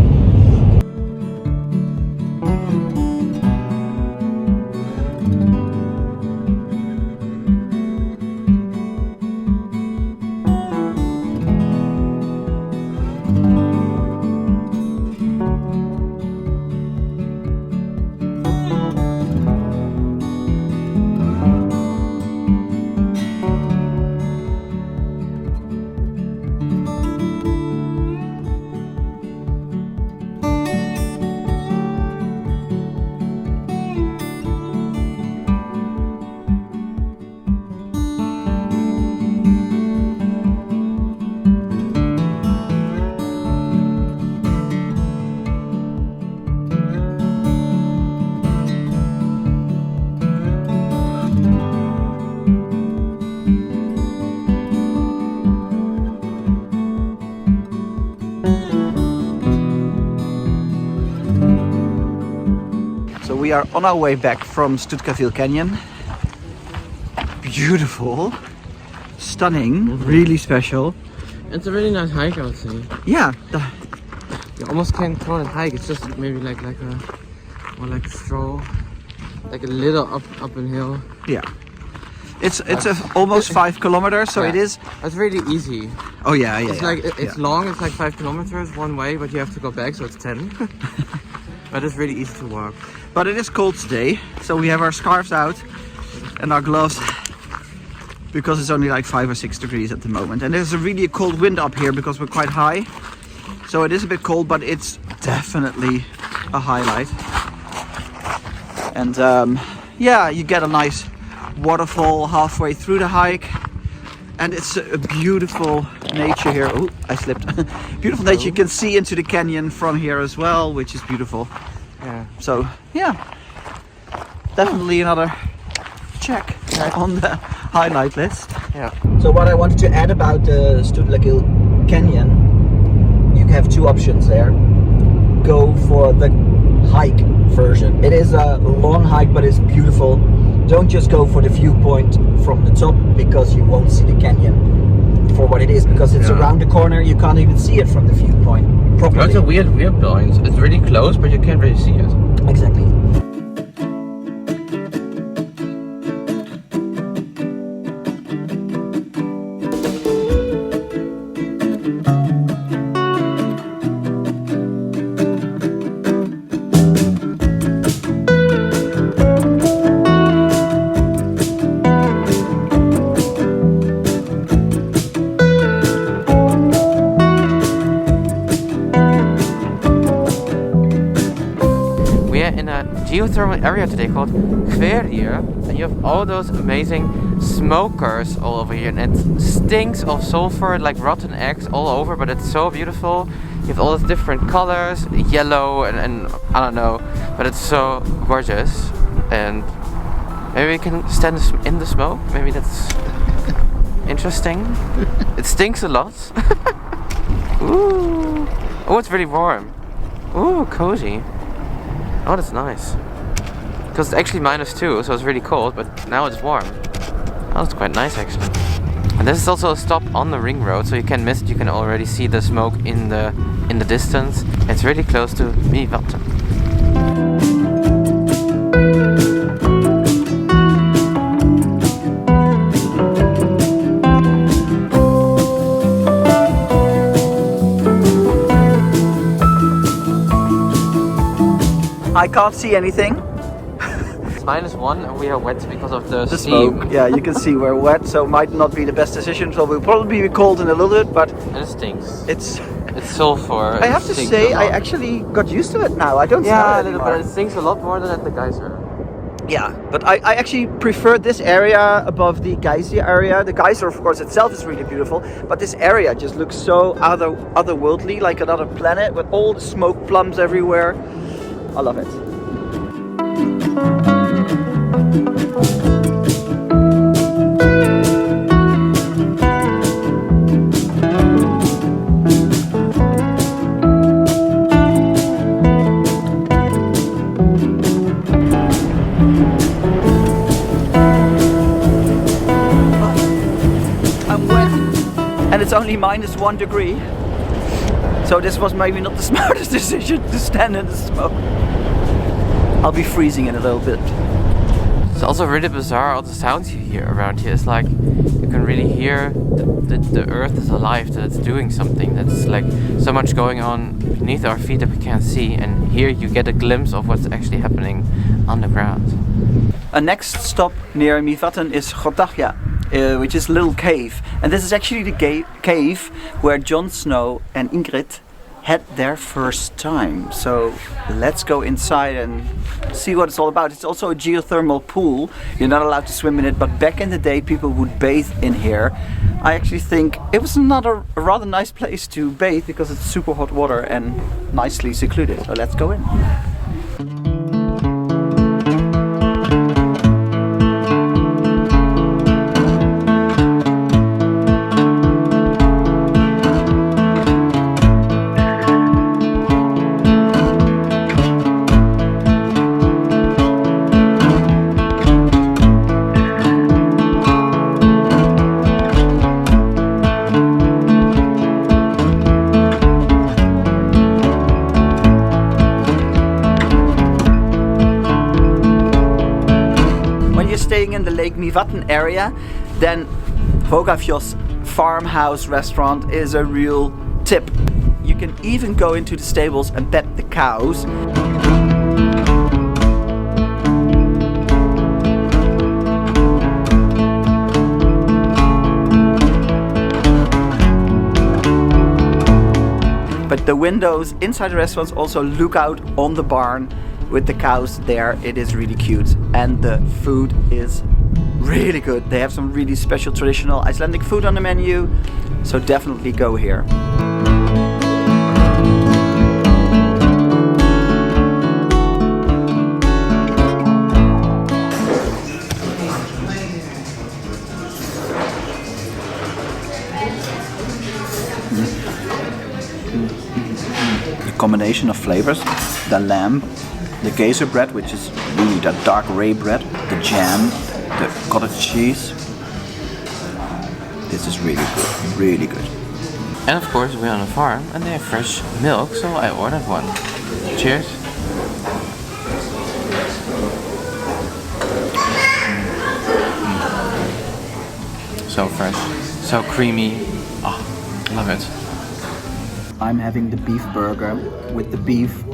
We are on our way back from Stuttlagill Canyon. Beautiful, stunning, really special. It's a really nice hike, I would say. Yeah. You almost can't call it hike. It's just maybe like a more like a stroll, like a little up and hill. Yeah. It's almost 5 kilometers, so it is. It's really easy. Oh yeah. It's long. It's like 5 kilometers one way, but you have to go back, so it's 10. But it's really easy to walk. But it is cold today, so we have our scarves out and our gloves because it's only like 5 or 6 degrees at the moment. And there's a really cold wind up here because we're quite high. So it is a bit cold, but it's definitely a highlight. And yeah, you get a nice waterfall halfway through the hike. And it's a beautiful nature here. Oh, I slipped. Beautiful nature. You can see into the canyon from here as well, which is beautiful. Yeah. So, yeah, definitely another check on the highlight list. Yeah. So what I wanted to add about the Stuttlagill Canyon, you have 2 options there. Go for the hike version. It is a long hike, but it's beautiful. Don't just go for the viewpoint from the top because you won't see the canyon for what it is, because it's around the corner. You can't even see it from the viewpoint properly. It's a weird point. It's really close, but you can't really see it. Exactly. in a geothermal area today called Geysir, and you have all those amazing smokers all over here, and it stinks of sulfur like rotten eggs all over, but it's so beautiful. You have all those different colors, yellow and I don't know, but it's so gorgeous. And maybe we can stand in the smoke. Maybe that's interesting. It stinks a lot. Ooh. Oh, it's really warm. Ooh, cozy. Oh, that's nice. Because it's actually -2, so it's really cold, but now it's warm. Oh, it's quite nice actually. And this is also a stop on the ring road, so you can miss it. You can already see the smoke in the distance. It's really close to Mývatn. I can't see anything. It's -1 and we are wet because of the smoke. steam. Yeah, you can see we're wet, so it might not be the best decision. So we'll probably be cold in a little bit, but And it stinks. it's sulfur. I have to say, I actually got used to it now. I don't smell yeah, it a little anymore. bit. It stinks a lot more than at the Geysir. Yeah, but I actually prefer this area above the Geysir area. The Geysir, of course, itself is really beautiful, but this area just looks so otherworldly, like another planet with all the smoke plumes everywhere. I love it. I'm wet, and it's only -1 degree. So this was maybe not the smartest decision to stand in the smoke. I'll be freezing in a little bit. It's also really bizarre, all the sounds you hear around here. It's like you can really hear that the earth is alive, that it's doing something. That's like so much going on beneath our feet that we can't see. And here you get a glimpse of what's actually happening underground. A next stop near Mývatn is Hrunalaug, which is a little cave. And this is actually the cave where Jon Snow and Ingrid had their first time. So let's go inside and see what it's all about. It's also a geothermal pool. You're not allowed to swim in it, but back in the day people would bathe in here. I actually think it was a rather nice place to bathe because it's super hot water and nicely secluded. So let's go in. Staying in the Lake Mývatn area, then Skogafoss farmhouse restaurant is a real tip. You can even go into the stables and pet the cows. But the windows inside the restaurants also look out on the barn with the cows there. It is really cute, and the food is really good. They have some really special traditional Icelandic food on the menu, so definitely go here. The combination of flavors, the lamb, the Geysir bread, which is really that dark ray bread, the jam, the cottage cheese. This is really good, really good. And of course we're on a farm and they have fresh milk, so I ordered one. Cheers. So fresh, so creamy. Oh, love it. I'm having the beef burger with the beef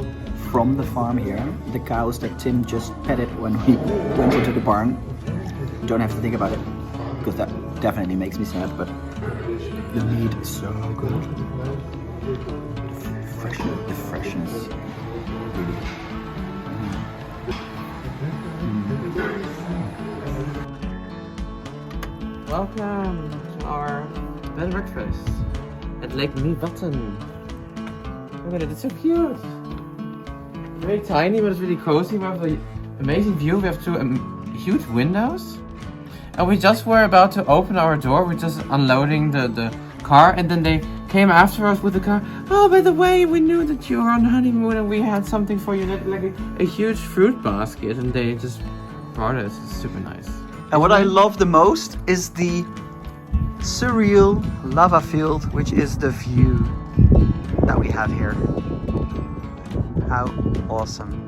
from the farm here. The cows that Tim just petted when he went into the barn. Don't have to think about it, because that definitely makes me sad, but the meat is so good. The freshness, really. welcome to our bed and breakfast at Lake Mývatn. Look at it, it's so cute. It's very tiny, but it's really cozy. We have an amazing view. We have two huge windows. And we just were about to open our door. We're just unloading the car, and then they came after us with the car. Oh, by the way, we knew that you were on honeymoon and we had something for you, like a huge fruit basket, and they just brought us. It's super nice. And what I love the most is the surreal lava field, which is the view that we have here. How awesome.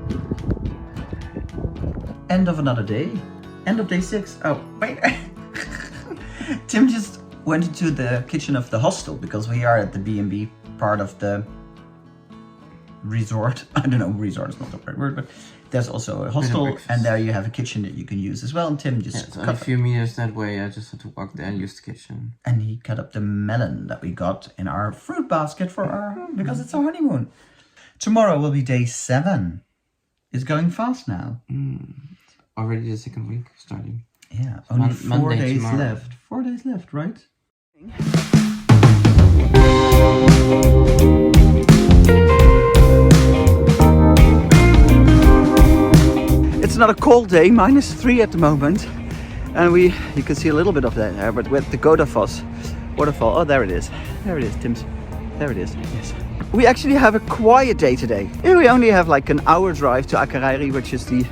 End of another day. End of day 6. Oh, wait. Tim just went into the kitchen of the hostel because we are at the B&B part of the resort. I don't know, resort is not the right word, but there's also a hostel, and there you have a kitchen that you can use as well. And Tim just it's only a few meters that way. I just had to walk there and use the kitchen. And he cut up the melon that we got in our fruit basket for our because it's our honeymoon. Tomorrow will be day 7. It's going fast now. Already the second week starting. Yeah, only 4 Monday days tomorrow. left. 4 days left, right? It's not a cold day, -3 at the moment. And you can see a little bit of that there, but with the Skogafoss waterfall. Oh, there it is. There it is, Tim's. There it is, yes. We actually have a quiet day today. Yeah, we only have like an hour drive to Itinerary, which is the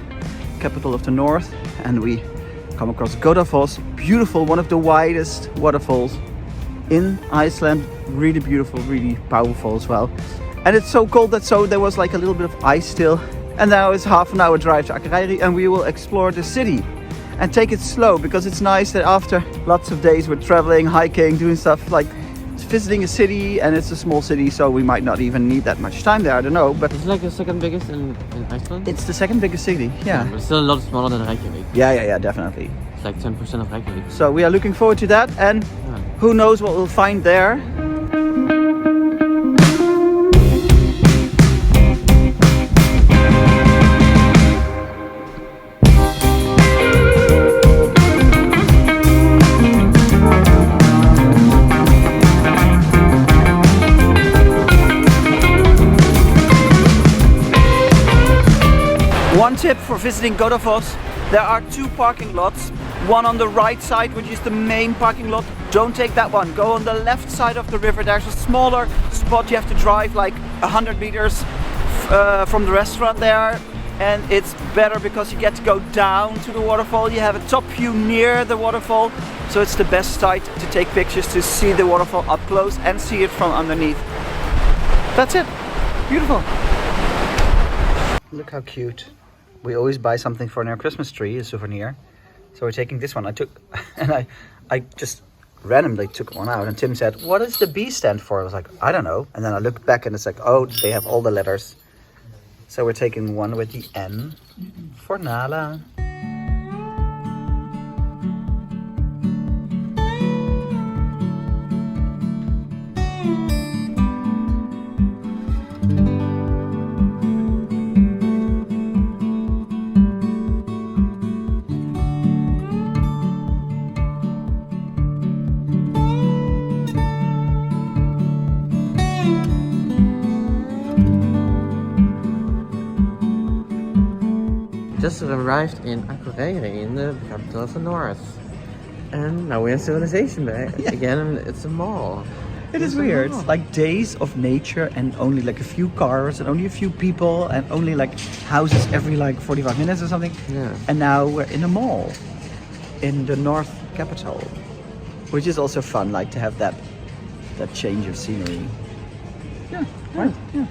capital of the north, and we come across Skogafoss, beautiful, one of the widest waterfalls in Iceland. Really beautiful, really powerful as well. And it's so cold that there was like a little bit of ice still. And now it's half an hour drive to Itinerary, and we will explore the city and take it slow, because it's nice that after lots of days we're traveling, hiking, doing stuff like visiting a city, and it's a small city, so we might not even need that much time there, I don't know, but It's like the second biggest in Iceland? it's the second biggest city, yeah. But still a lot smaller than Reykjavik. Yeah, definitely. It's like 10% of Reykjavik. So we are looking forward to that, and who knows what we'll find there. One tip for visiting Skogafoss: there are 2 parking lots. One on the right side, which is the main parking lot. Don't take that one. Go on the left side of the river. There's a smaller spot. You have to drive like 100 meters from the restaurant there. And it's better because you get to go down to the waterfall. You have a top view near the waterfall. So it's the best site to take pictures, to see the waterfall up close and see it from underneath. That's it. Beautiful. Look how cute. We always buy something for our Christmas tree, a souvenir. So we're taking this one. I just randomly took one out, and Tim said, "What does the B stand for?" I was like, "I don't know." And then I looked back, and it's like, oh, they have all the letters. So we're taking one with the N for Nala. Just arrived in Akureyri, in the capital of the north. And now we're in civilization back again, and it's a mall. It is weird. It's like days of nature and only like a few cars and only a few people and only like houses every like 45 minutes or something. Yeah. And now we're in a mall in the north capital, which is also fun, like to have that change of scenery. Yeah, right. Yeah.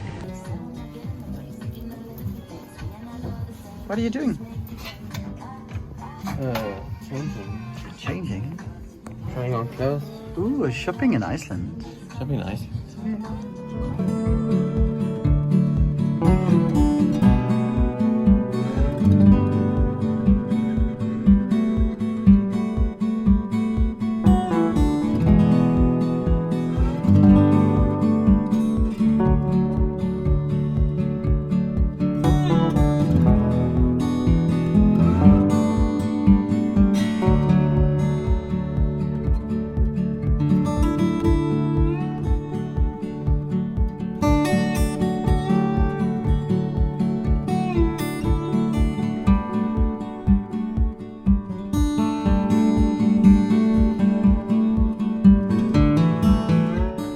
What are you doing? Changing. Changing. Trying on clothes. Ooh, shopping in Iceland. Should be nice.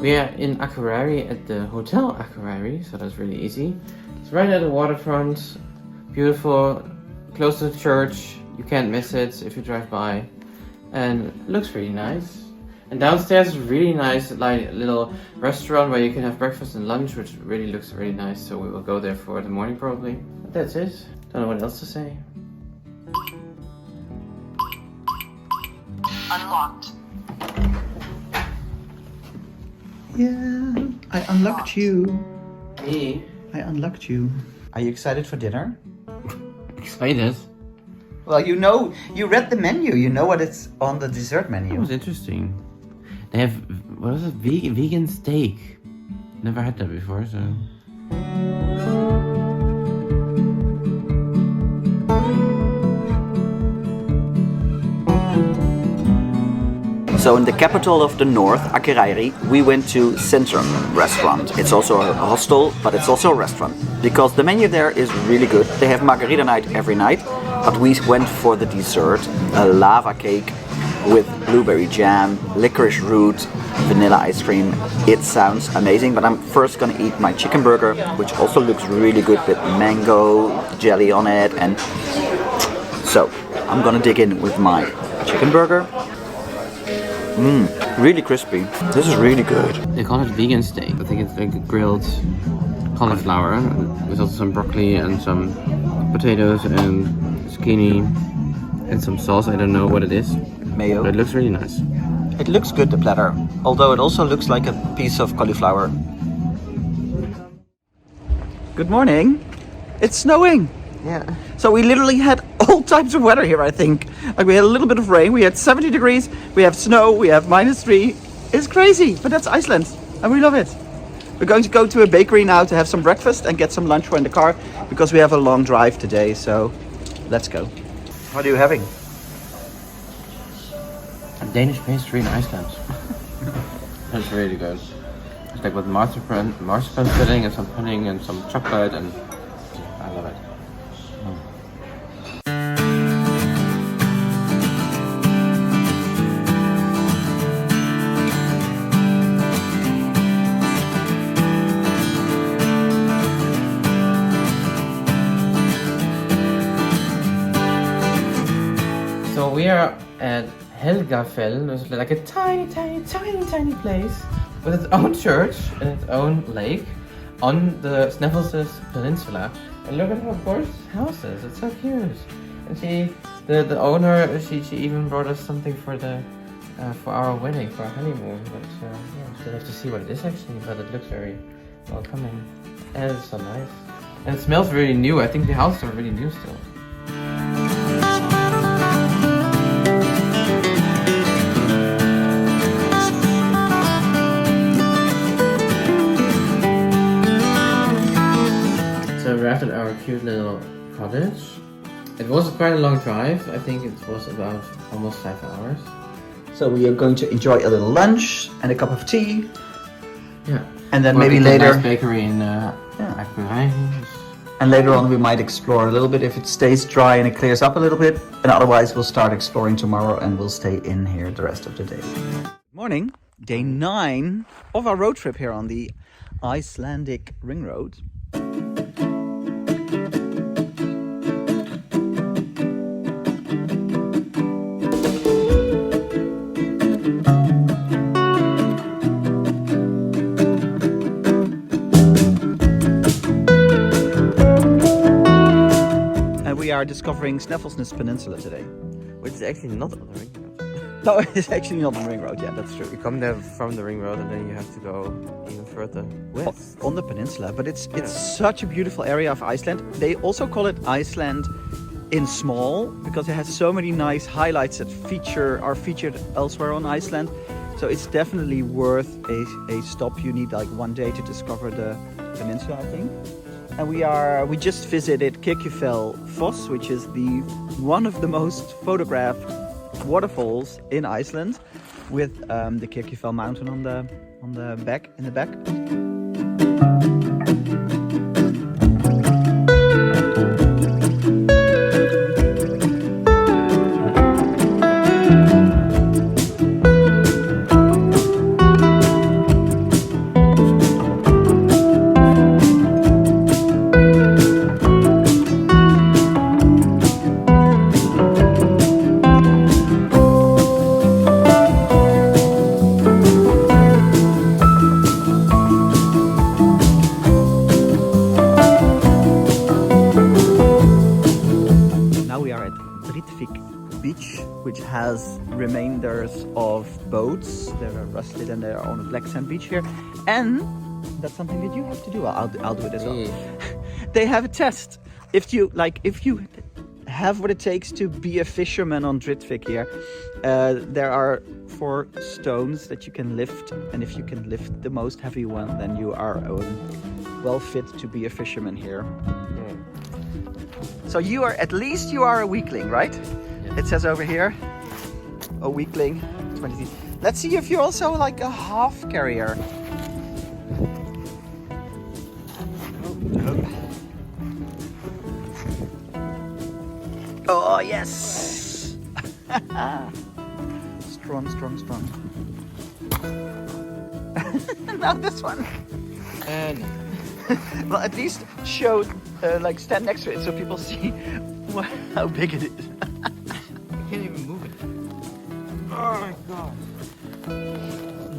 We are in Akureyri at the Hotel Akureyri, so that's really easy. It's right at the waterfront, beautiful, close to the church. You can't miss it if you drive by, and it looks really nice. And downstairs is really nice, like little restaurant where you can have breakfast and lunch, which really looks really nice. So we will go there for the morning probably. But that's it. Don't know what else to say. Unlocked. Yeah, I unlocked you. Me? I unlocked you. Are you excited for dinner? Excited? Well, you know, you read the menu. You know what it's on the dessert That menu. was interesting. They have, what is it, vegan steak. Never had that before, so... So in the capital of the north, Akureyri, we went to Centrum restaurant. It's also a hostel, but it's also a restaurant. Because the menu there is really good. They have margarita night every night, but we went for the dessert, a lava cake with blueberry jam, licorice root, vanilla ice cream. It sounds amazing, but I'm first gonna eat my chicken burger, which also looks really good with mango jelly on it. And so I'm gonna dig in with my chicken burger. Really crispy. This is really good. They call it vegan steak. I think it's like a grilled cauliflower with also some broccoli and some potatoes and zucchini and some sauce. I don't know what it is, Mayo. but it looks really nice. It looks good, the platter. Although it also looks like a piece of cauliflower. Good morning. It's snowing. Yeah. So we literally had all types of weather here, I think. Like we had a little bit of rain, we had 70 degrees, we have snow, we have -3. It's crazy, but that's Iceland and we love it. We're going to go to a bakery now to have some breakfast and get some lunch for in the car because we have a long drive today, so let's go. What are you having? A Danish pastry in Iceland. That's really good. It's like with marzipan filling and some pudding and some chocolate, and I love it. So we are at Helgafell, which is like a tiny place with its own church and its own lake on the Snaefellsnes Peninsula. And look at how gorgeous the house is. It's so cute. And the owner, she even brought us something for our wedding, for our honeymoon. But yeah, still have to see what it is actually. But it looks very welcoming, and it's so nice. And it smells really new. I think the houses are really new still. So we arrived at our cute little cottage. It was quite a long drive. I think it was about almost 5 hours. So we are going to enjoy a little lunch and a cup of tea. Yeah. And then We'll maybe eat at a later, nice bakery in Akureyri. and later on we might explore a little bit if it stays dry and it clears up a little bit. And otherwise we'll start exploring tomorrow and we'll stay in here the rest of the day. Morning, day 9 of our road trip here on the Icelandic Ring Road. We are discovering Snaefellsnes Peninsula today. Which is actually not on the ring road. No, it's actually not on the ring road. Yeah, that's true. You come there from the ring road and then you have to go even further west. On the peninsula, but it's such a beautiful area of Iceland. They also call it Iceland in small because it has so many nice highlights that are featured elsewhere on Iceland. So it's definitely worth a stop. You need like one day to discover the peninsula, I think. And we just visited Foss, which is one of the most photographed waterfalls in Iceland, with the Kirkjufell mountain in the back. has remainders of boats. They're rusted and they're on a black sand beach here. And that's something that you have to do. I'll do it as well. They have a test. If you have what it takes to be a fisherman on Drittvik here, there are 4 stones that you can lift, and if you can lift the most heavy one, then you are well fit to be a fisherman here. So you are, at least you are a weakling, right? Yeah. It says over here, a weakling. 20. Let's see if you're also like a half carrier. Oh yes! Strong. Now this one. And Well, at least show, stand next to it so people see how big it is. I can't even move it. Oh my god.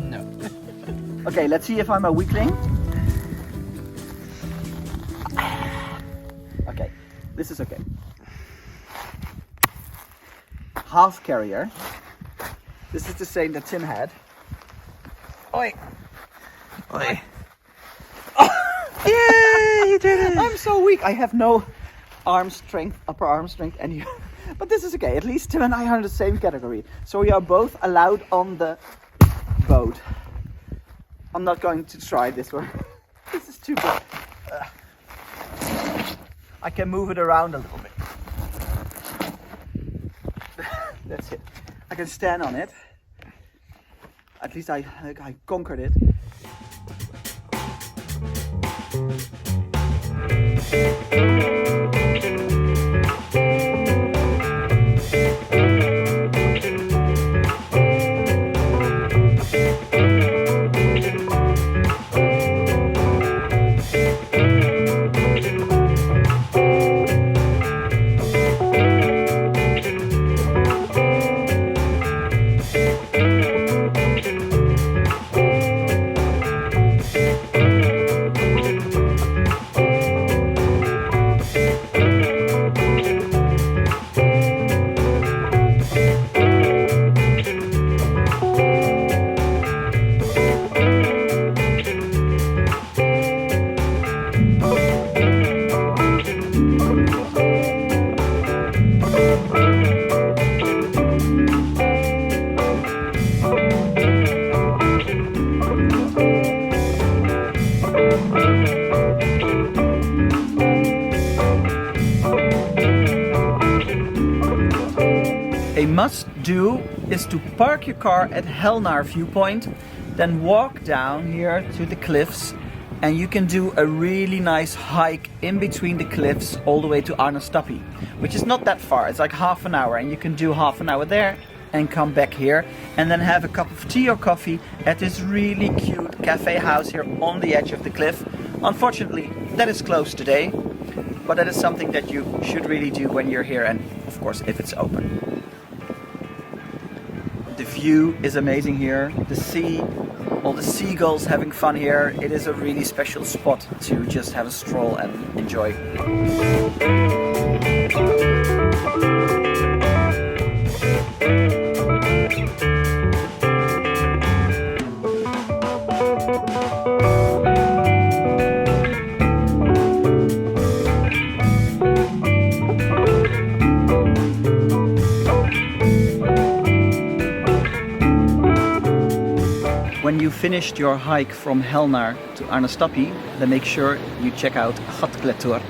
No. Okay, let's see if I'm a weakling. Okay, this is okay. Half carrier. This is the same that Tim had. Oi! Oi! Yay! You did it! I'm so weak. I have no arm strength, upper arm strength, and you. But this is okay. At least Tim and I are in the same category, so we are both allowed on the boat. I'm not going to try this one. This is too big. I can move it around a little bit. That's it. I can stand on it. At least I conquered it. A must-do is to park your car at Helnar viewpoint, then walk down here to the cliffs, and you can do a really nice hike in between the cliffs all the way to Arnastappi, which is not that far. It's like half an hour, and you can do half an hour there and come back here and then have a cup of tea or coffee at this really cute cafe house here on the edge of the cliff. Unfortunately, that is closed today, but that is something that you should really do when you're here, and of course if it's open. The view is amazing here, the sea, all the seagulls having fun here. It is a really special spot to just have a stroll and enjoy. When you finished your hike from Helnar to Arnastappi, then make sure you check out Gatglettur,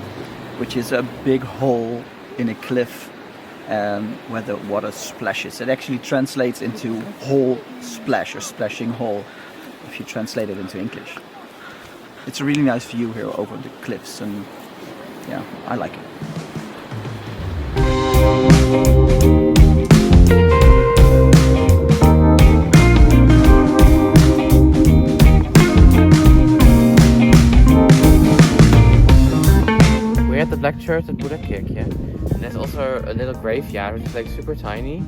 which is a big hole in a cliff where the water splashes. It actually translates into hole splash or splashing hole if you translate it into English. It's a really nice view here over the cliffs, and yeah, I like it. The black church at Budakirke, and there's also a little graveyard which is like super tiny,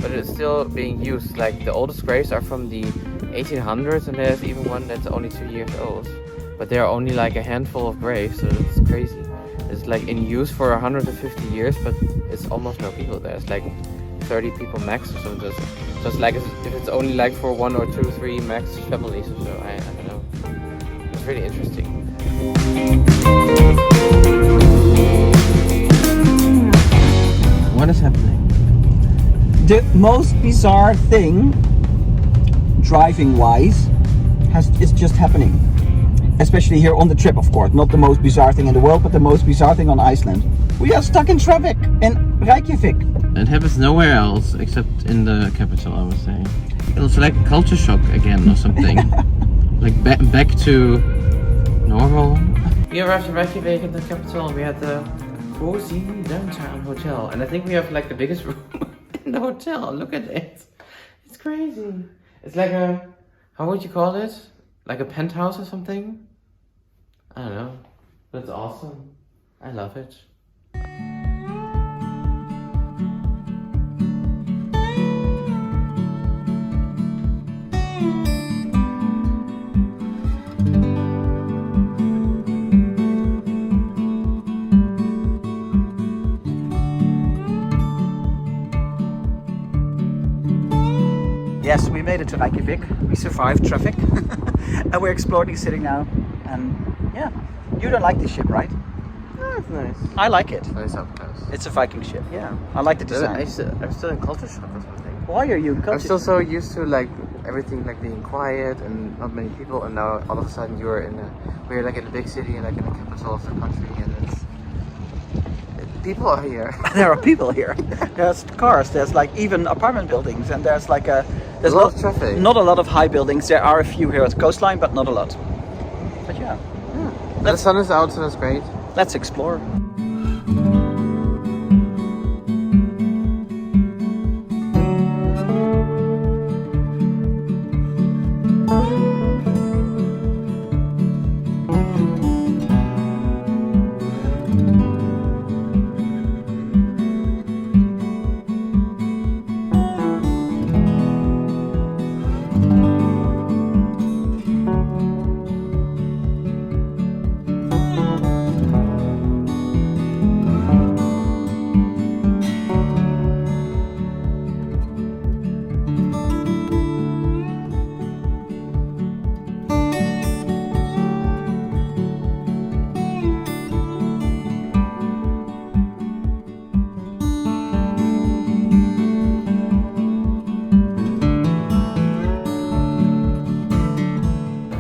but it's still being used. Like the oldest graves are from the 1800s, and there's even one that's only 2 years old, but there are only like a handful of graves, so it's crazy. It's like in use for 150 years, but it's almost no people there. It's like 30 people max or something. So it's like if it's only like for 1 or 2, 3 max families or so. I don't know. It's really interesting. What is happening? The most bizarre thing, driving-wise, is just happening. Especially here on the trip, of course. Not the most bizarre thing in the world, but the most bizarre thing on Iceland. We are stuck in traffic in Reykjavik. It happens nowhere else except in the capital, I would say. It's like a culture shock again or something. Like back to normal. We arrived in Reykjavik in the capital and we had the cozy downtown hotel. And I think we have like the biggest room in the hotel. Look at it. It's crazy. It's like a, how would you call it? Like a penthouse or something? I don't know. But it's awesome. I love it. Yes, we made it to Reykjavik. We survived traffic. And we're exploring the city now. And yeah, you don't like this ship, right? Oh, it's nice. I like it. Nice up close. It's a Viking ship, yeah. I like the design. I'm still in culture shock or something. Why are you in culture? I'm still so used to like everything like being quiet and not many people, and now all of a sudden we're like in a big city and like in the capital of the country, and people are here. There are people here. There's cars. There's like even apartment buildings, and there's like there's a lot of traffic. Not a lot of high buildings. There are a few here at the coastline, but not a lot. But yeah. The sun is out, so that's great. Let's explore.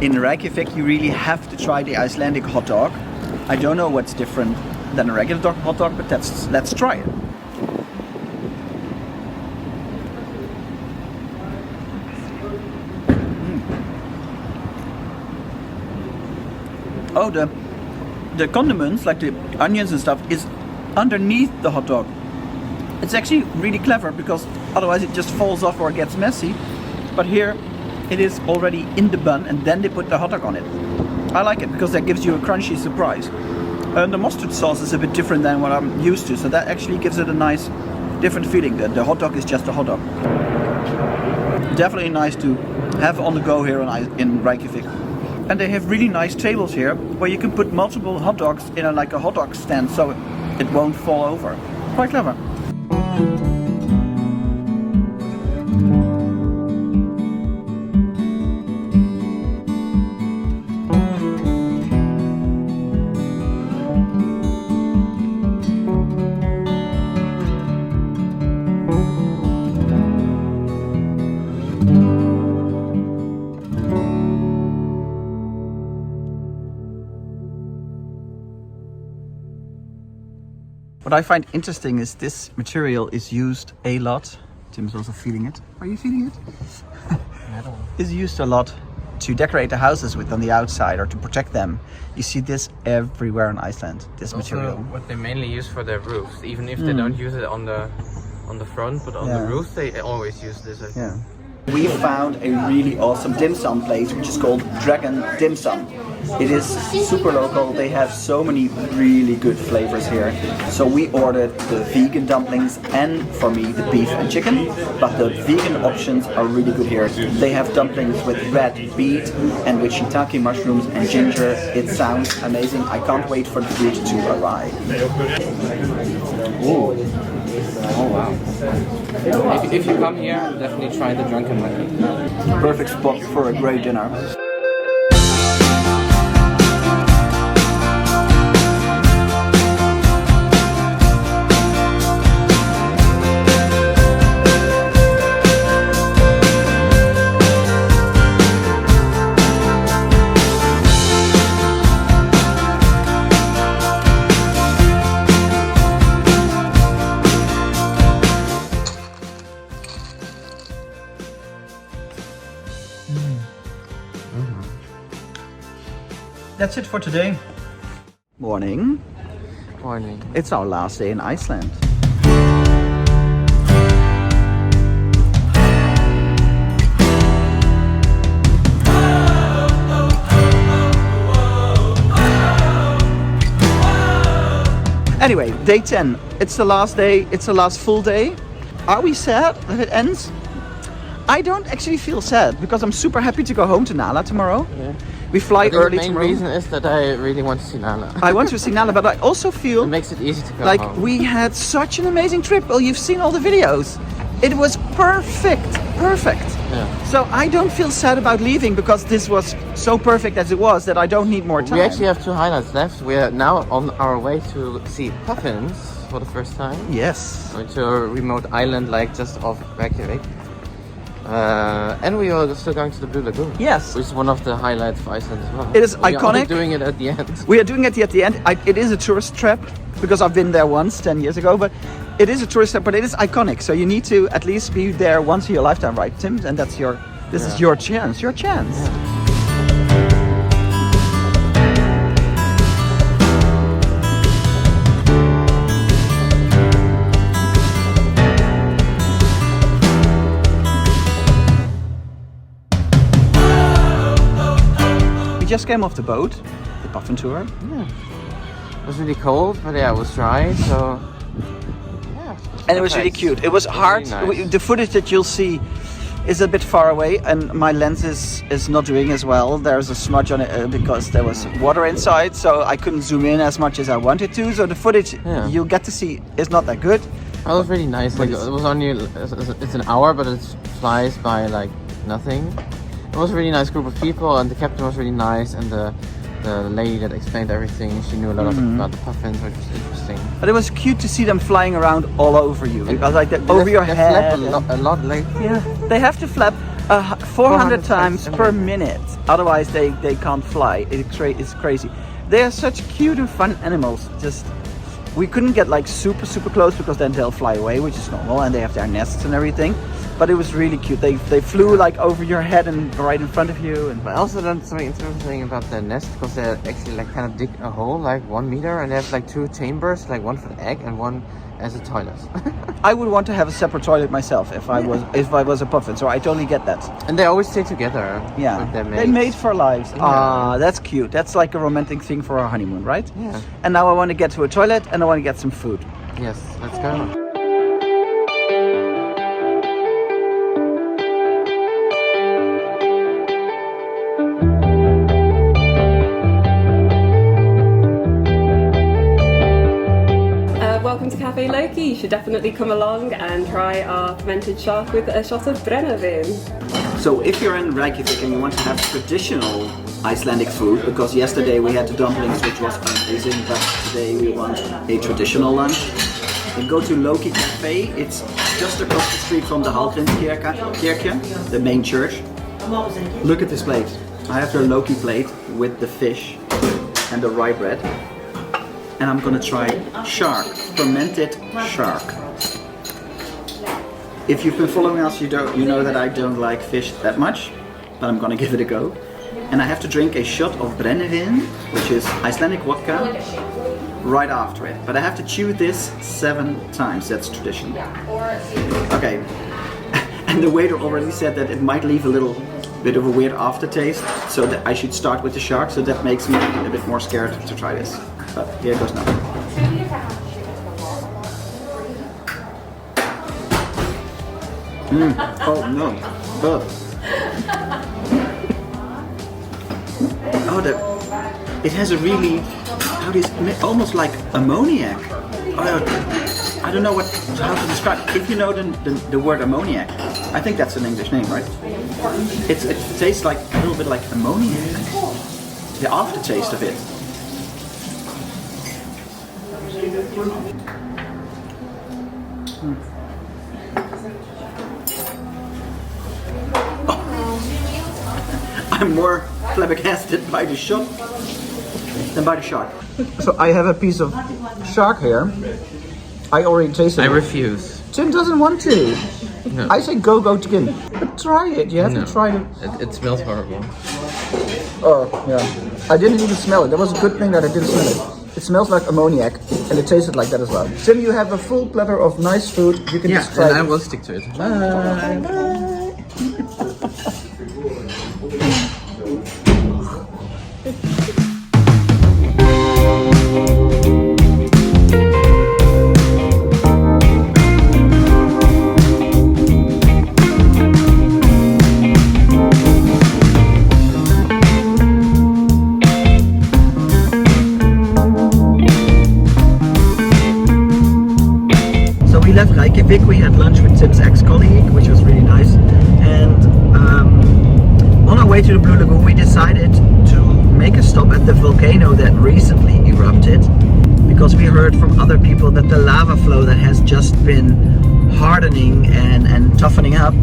In Reykjavik, you really have to try the Icelandic hot dog. I don't know what's different than a regular hot dog, but let's try it. Oh, the condiments, like the onions and stuff, is underneath the hot dog. It's actually really clever because otherwise it just falls off or gets messy. But here it is already in the bun and then they put the hot dog on it. I like it because that gives you a crunchy surprise. And the mustard sauce is a bit different than what I'm used to, so that actually gives it a nice different feeling. The hot dog is just a hot dog. Definitely nice to have on the go here in Reykjavik. And they have really nice tables here where you can put multiple hot dogs in like a hot dog stand so it won't fall over. Quite clever. What I find interesting is this material is used a lot. Tim is also feeling it. Are you feeling it? Metal. Is used a lot to decorate the houses with on the outside or to protect them. You see this everywhere in Iceland, this material. What they mainly use for their roofs, even if they don't use it on the front, but on the roof they always use this, I think. Yeah. We found a really awesome dim sum place which is called Dragon Dim Sum. It is super local, they have so many really good flavors here. So we ordered the vegan dumplings and for me the beef and chicken, but the vegan options are really good here. They have dumplings with red beet and with shiitake mushrooms and ginger. It sounds amazing. I can't wait for the food to arrive. Ooh. Oh wow. If you come here, definitely try the drunken monkey. Perfect spot for a great dinner. That's it for today. Morning. Morning. It's our last day in Iceland. Anyway, day 10. It's the last day, it's the last full day. Are we sad that it ends? I don't actually feel sad because I'm super happy to go home to Nala tomorrow. Yeah. We fly early tomorrow. The main reason is that I really want to see Nala. I want to see Nala, but I also feel it makes it easy to go like home. we had such an amazing trip. Well, you've seen all the videos. It was perfect. Yeah. So I don't feel sad about leaving because this was so perfect as it was that I don't need more time. We actually have 2 highlights left. We are now on our way to see puffins for the first time. Yes. Going to a remote island like just off Reykjavik. And we are still going to the Blue Lagoon. Yes. Which is one of the highlights of Iceland as well. It is We iconic. are doing it at the end. We are doing it at the end. It is a tourist trap because I've been there once 10 years ago, but it is a tourist trap, but it is iconic. So you need to at least be there once in your lifetime, right, Tim? And that's this is your chance. Yeah. We just came off the boat, the puffin tour. Yeah. It was really cold, but yeah, it was dry, so yeah. And it was really cute. It was hard. Really nice. The footage that you'll see is a bit far away and my lens is not doing as well. There's a smudge on it because there was water inside, so I couldn't zoom in as much as I wanted to. So the footage you'll get to see is not that good. It was really nice. Like, it was only it's an hour, but it flies by like nothing. It was a really nice group of people, and the captain was really nice, and the lady that explained everything, she knew a lot about the puffins, which was interesting. But it was cute to see them flying around all over you, because like over your they head. flap a lot, like yeah, they have to flap 400 times per minute, otherwise they can't fly. It's crazy. They are such cute and fun animals. Just we couldn't get like super close because then they'll fly away, which is normal, and they have their nests and everything. But it was really cute. They flew like over your head and right in front of you. And I also learned something interesting about their nest, because they actually like kind of dig a hole like 1 meter, and they have like 2 chambers, like one for the egg and one as a toilet. I would want to have a separate toilet myself if I was a puffin. So I totally get that. And they always stay together. Yeah, with their they mates. mate for lives. Yeah. Ah, that's cute. That's like a romantic thing for our honeymoon, right? Yeah. And now I want to get to a toilet and I want to get some food. Yes, let's go. Welcome to Cafe Loki. You should definitely come along and try our fermented shark with a shot of Brennivin. So if you're in Reykjavik and you want to have traditional Icelandic food, because yesterday we had the dumplings, which was amazing, but today we want a traditional lunch, then go to Loki Cafe. It's just across the street from the Hallgrímskirkja, the main church. Look at this plate. I have their Loki plate with the fish and the rye bread. And I'm gonna try shark, fermented shark. If you've been following us, you know that I don't like fish that much, but I'm gonna give it a go. And I have to drink a shot of Brennivin, which is Icelandic vodka, right after it. But I have to chew this 7 times, that's tradition. Okay. And the waiter already said that it might leave a little bit of a weird aftertaste, so that I should start with the shark, so that makes me a bit more scared to try this. But here goes now. Oh no. It has a really, almost like ammoniac. I don't know how to describe it. If you know the word ammoniac, I think that's an English name, right? It tastes like a little bit like ammoniac. The aftertaste of it. I'm more flabbergasted by the shot than by the shark. So I have a piece of shark here. I already tasted it. I refuse. Tim doesn't want to. No. I say go Chicken. But try it. You have to try it. It smells horrible. Oh, yeah. I didn't even smell it. That was a good thing that I didn't smell it. It smells like ammoniac, and it tasted like that as well. Tim, you have a full platter of nice food. You can just try and it. I will stick to it. Bye. We had lunch with Tim's ex-colleague, which was really nice, and on our way to the Blue Lagoon we decided to make a stop at the volcano that recently erupted, because we heard from other people that the lava flow that has just been hardening and toughening up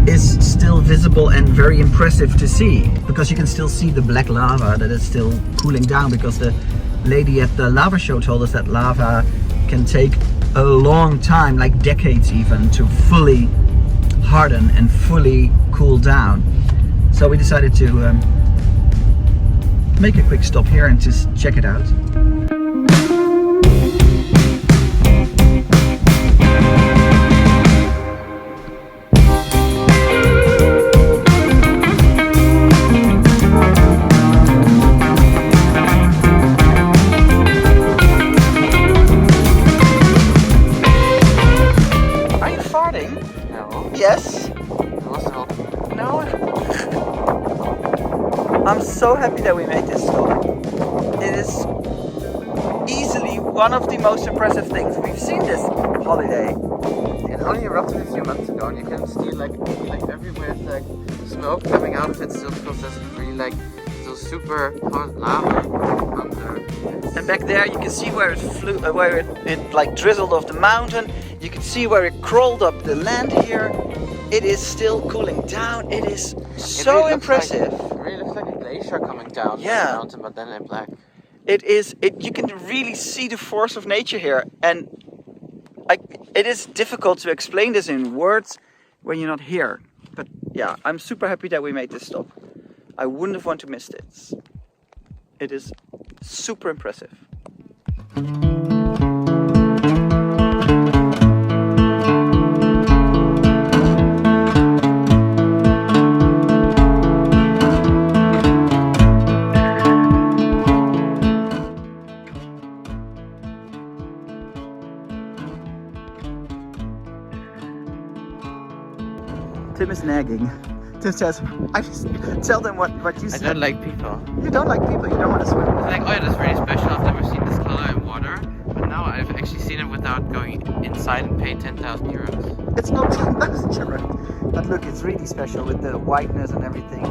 is still visible and very impressive to see, because you can still see the black lava that is still cooling down, because the lady at the lava show told us that lava can take a long time, like decades even, to fully harden and fully cool down. So we decided to make a quick stop here and just check it out. Yes? No. I'm so happy that we made this stop. It is easily one of the most impressive things we've seen this holiday. It only erupted a few months ago, and you can see like everywhere it's like smoke coming out of it still, because there's really like those super hot lava under. And back there you can see where it flew, where it like drizzled off the mountain. You can see where it crawled up the land here. It is still cooling down. It is so really impressive. It really looks like a glacier coming down the mountain, but then in black. It is. You can really see the force of nature here, and it is difficult to explain this in words when you're not here. But yeah, I'm super happy that we made this stop. I wouldn't have wanted to miss this. It is super impressive. Tim is nagging. Tim says, I just tell them what you said. I don't like people. You don't like people, you don't want to swim. Like, oh yeah, that's really special. I've never seen this color in water, but now I've actually seen it without going inside and paying 10,000 euros. It's not 10,000 euros, but look, it's really special with the whiteness and everything.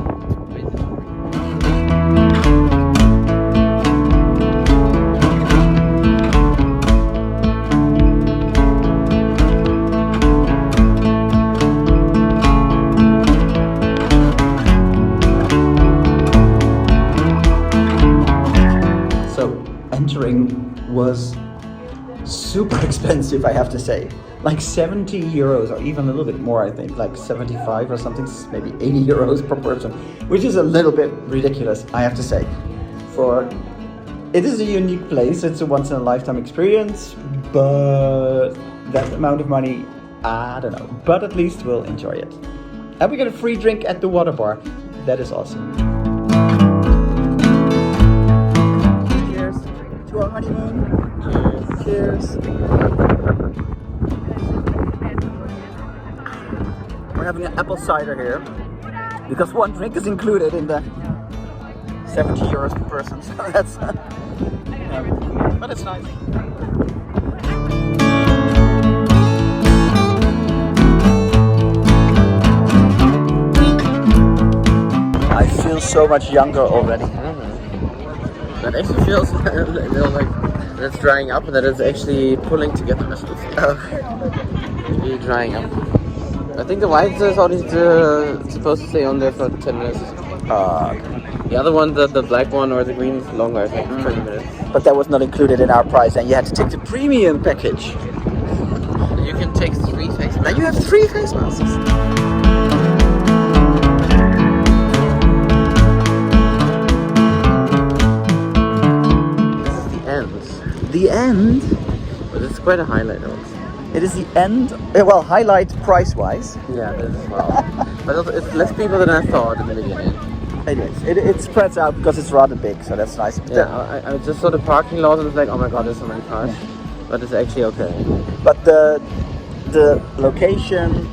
Was super expensive, I have to say. Like 70 euros or even a little bit more, I think, like 75 or something, maybe 80 euros per person, which is a little bit ridiculous, I have to say. It is a unique place, it's a once in a lifetime experience, but that amount of money, I don't know. But at least we'll enjoy it. And we get a free drink at the water bar. That is awesome. Cheers to our honeymoon. Cheers. We're having an apple cider here. Because one drink is included in the 70 euros per person. So that's... but it's nice. I feel so much younger already. That actually feels like that's drying up, and that it's actually pulling together muscles. Really drying up. I think the white is only supposed to stay on there for 10 minutes. The other one, the black one or the green is longer, I think, 20 minutes. But that was not included in our price, and you had to take the premium package. You can take 3 face masks. Now you have 3 face masks. The end? But it's quite a highlight also. It is the end, well, highlight price-wise. Yeah, that as well. But also, it's less people than I thought in the beginning. It is. It spreads out because it's rather big, so that's nice. Yeah, I just saw the parking lot and it's like, oh my god, there's so many cars. But it's actually okay. But the location,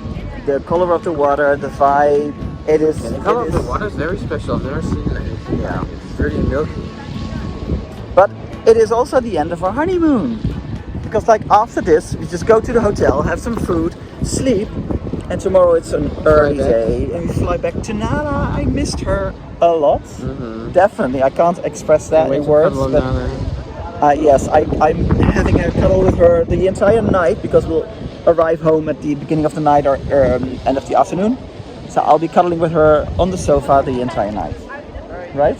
the color of the water, the vibe, it is... Yeah, the color of the water is very special. I've never seen anything. Yeah. It's really milky. But it is also the end of our honeymoon. Because like after this, we just go to the hotel, have some food, sleep, and tomorrow it's an early day and we fly back to Nala. I missed her a lot. Definitely, I can't express that in words. But yes, I'm having a cuddle with her the entire night because we'll arrive home at the beginning of the night or end of the afternoon. So I'll be cuddling with her on the sofa the entire night. Right?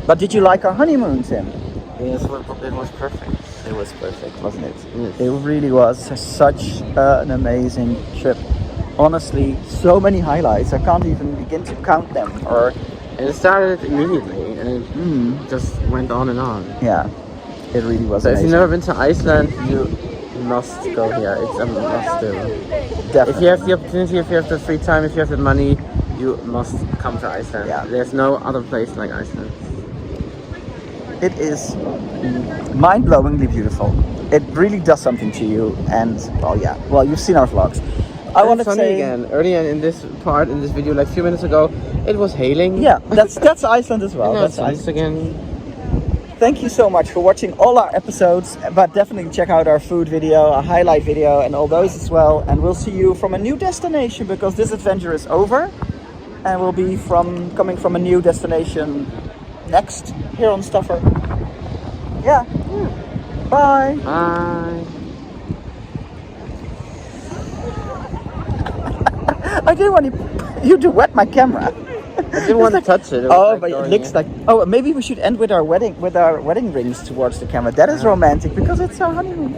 But did you like our honeymoon, Tim? Yes, it was perfect. It was perfect, wasn't it? Yes. It really was such an amazing trip. Honestly, so many highlights. I can't even begin to count them. And it started immediately, and it just went on and on. Yeah, it really was. So amazing. if you've never been to Iceland, you must go here. It's a must do. Definitely. If you have the opportunity, if you have the free time, if you have the money, you must come to Iceland. Yeah. There's no other place like Iceland. It is mind-blowingly beautiful. It really does something to you, and well, you've seen our vlogs. I want to say again. Earlier in this video, like a few minutes ago, it was hailing. Yeah, that's Iceland as well. That's Iceland nice again. Thank you so much for watching all our episodes, but definitely check out our food video, our highlight video, and all those as well. And we'll see you from a new destination because this adventure is over, and we'll be coming from a new destination next here on Stuffer. Yeah. Bye. Bye. I didn't want you to wet my camera. I didn't want to touch it. But it looks like. Oh, maybe we should end with our wedding rings towards the camera. That is romantic because it's our honeymoon.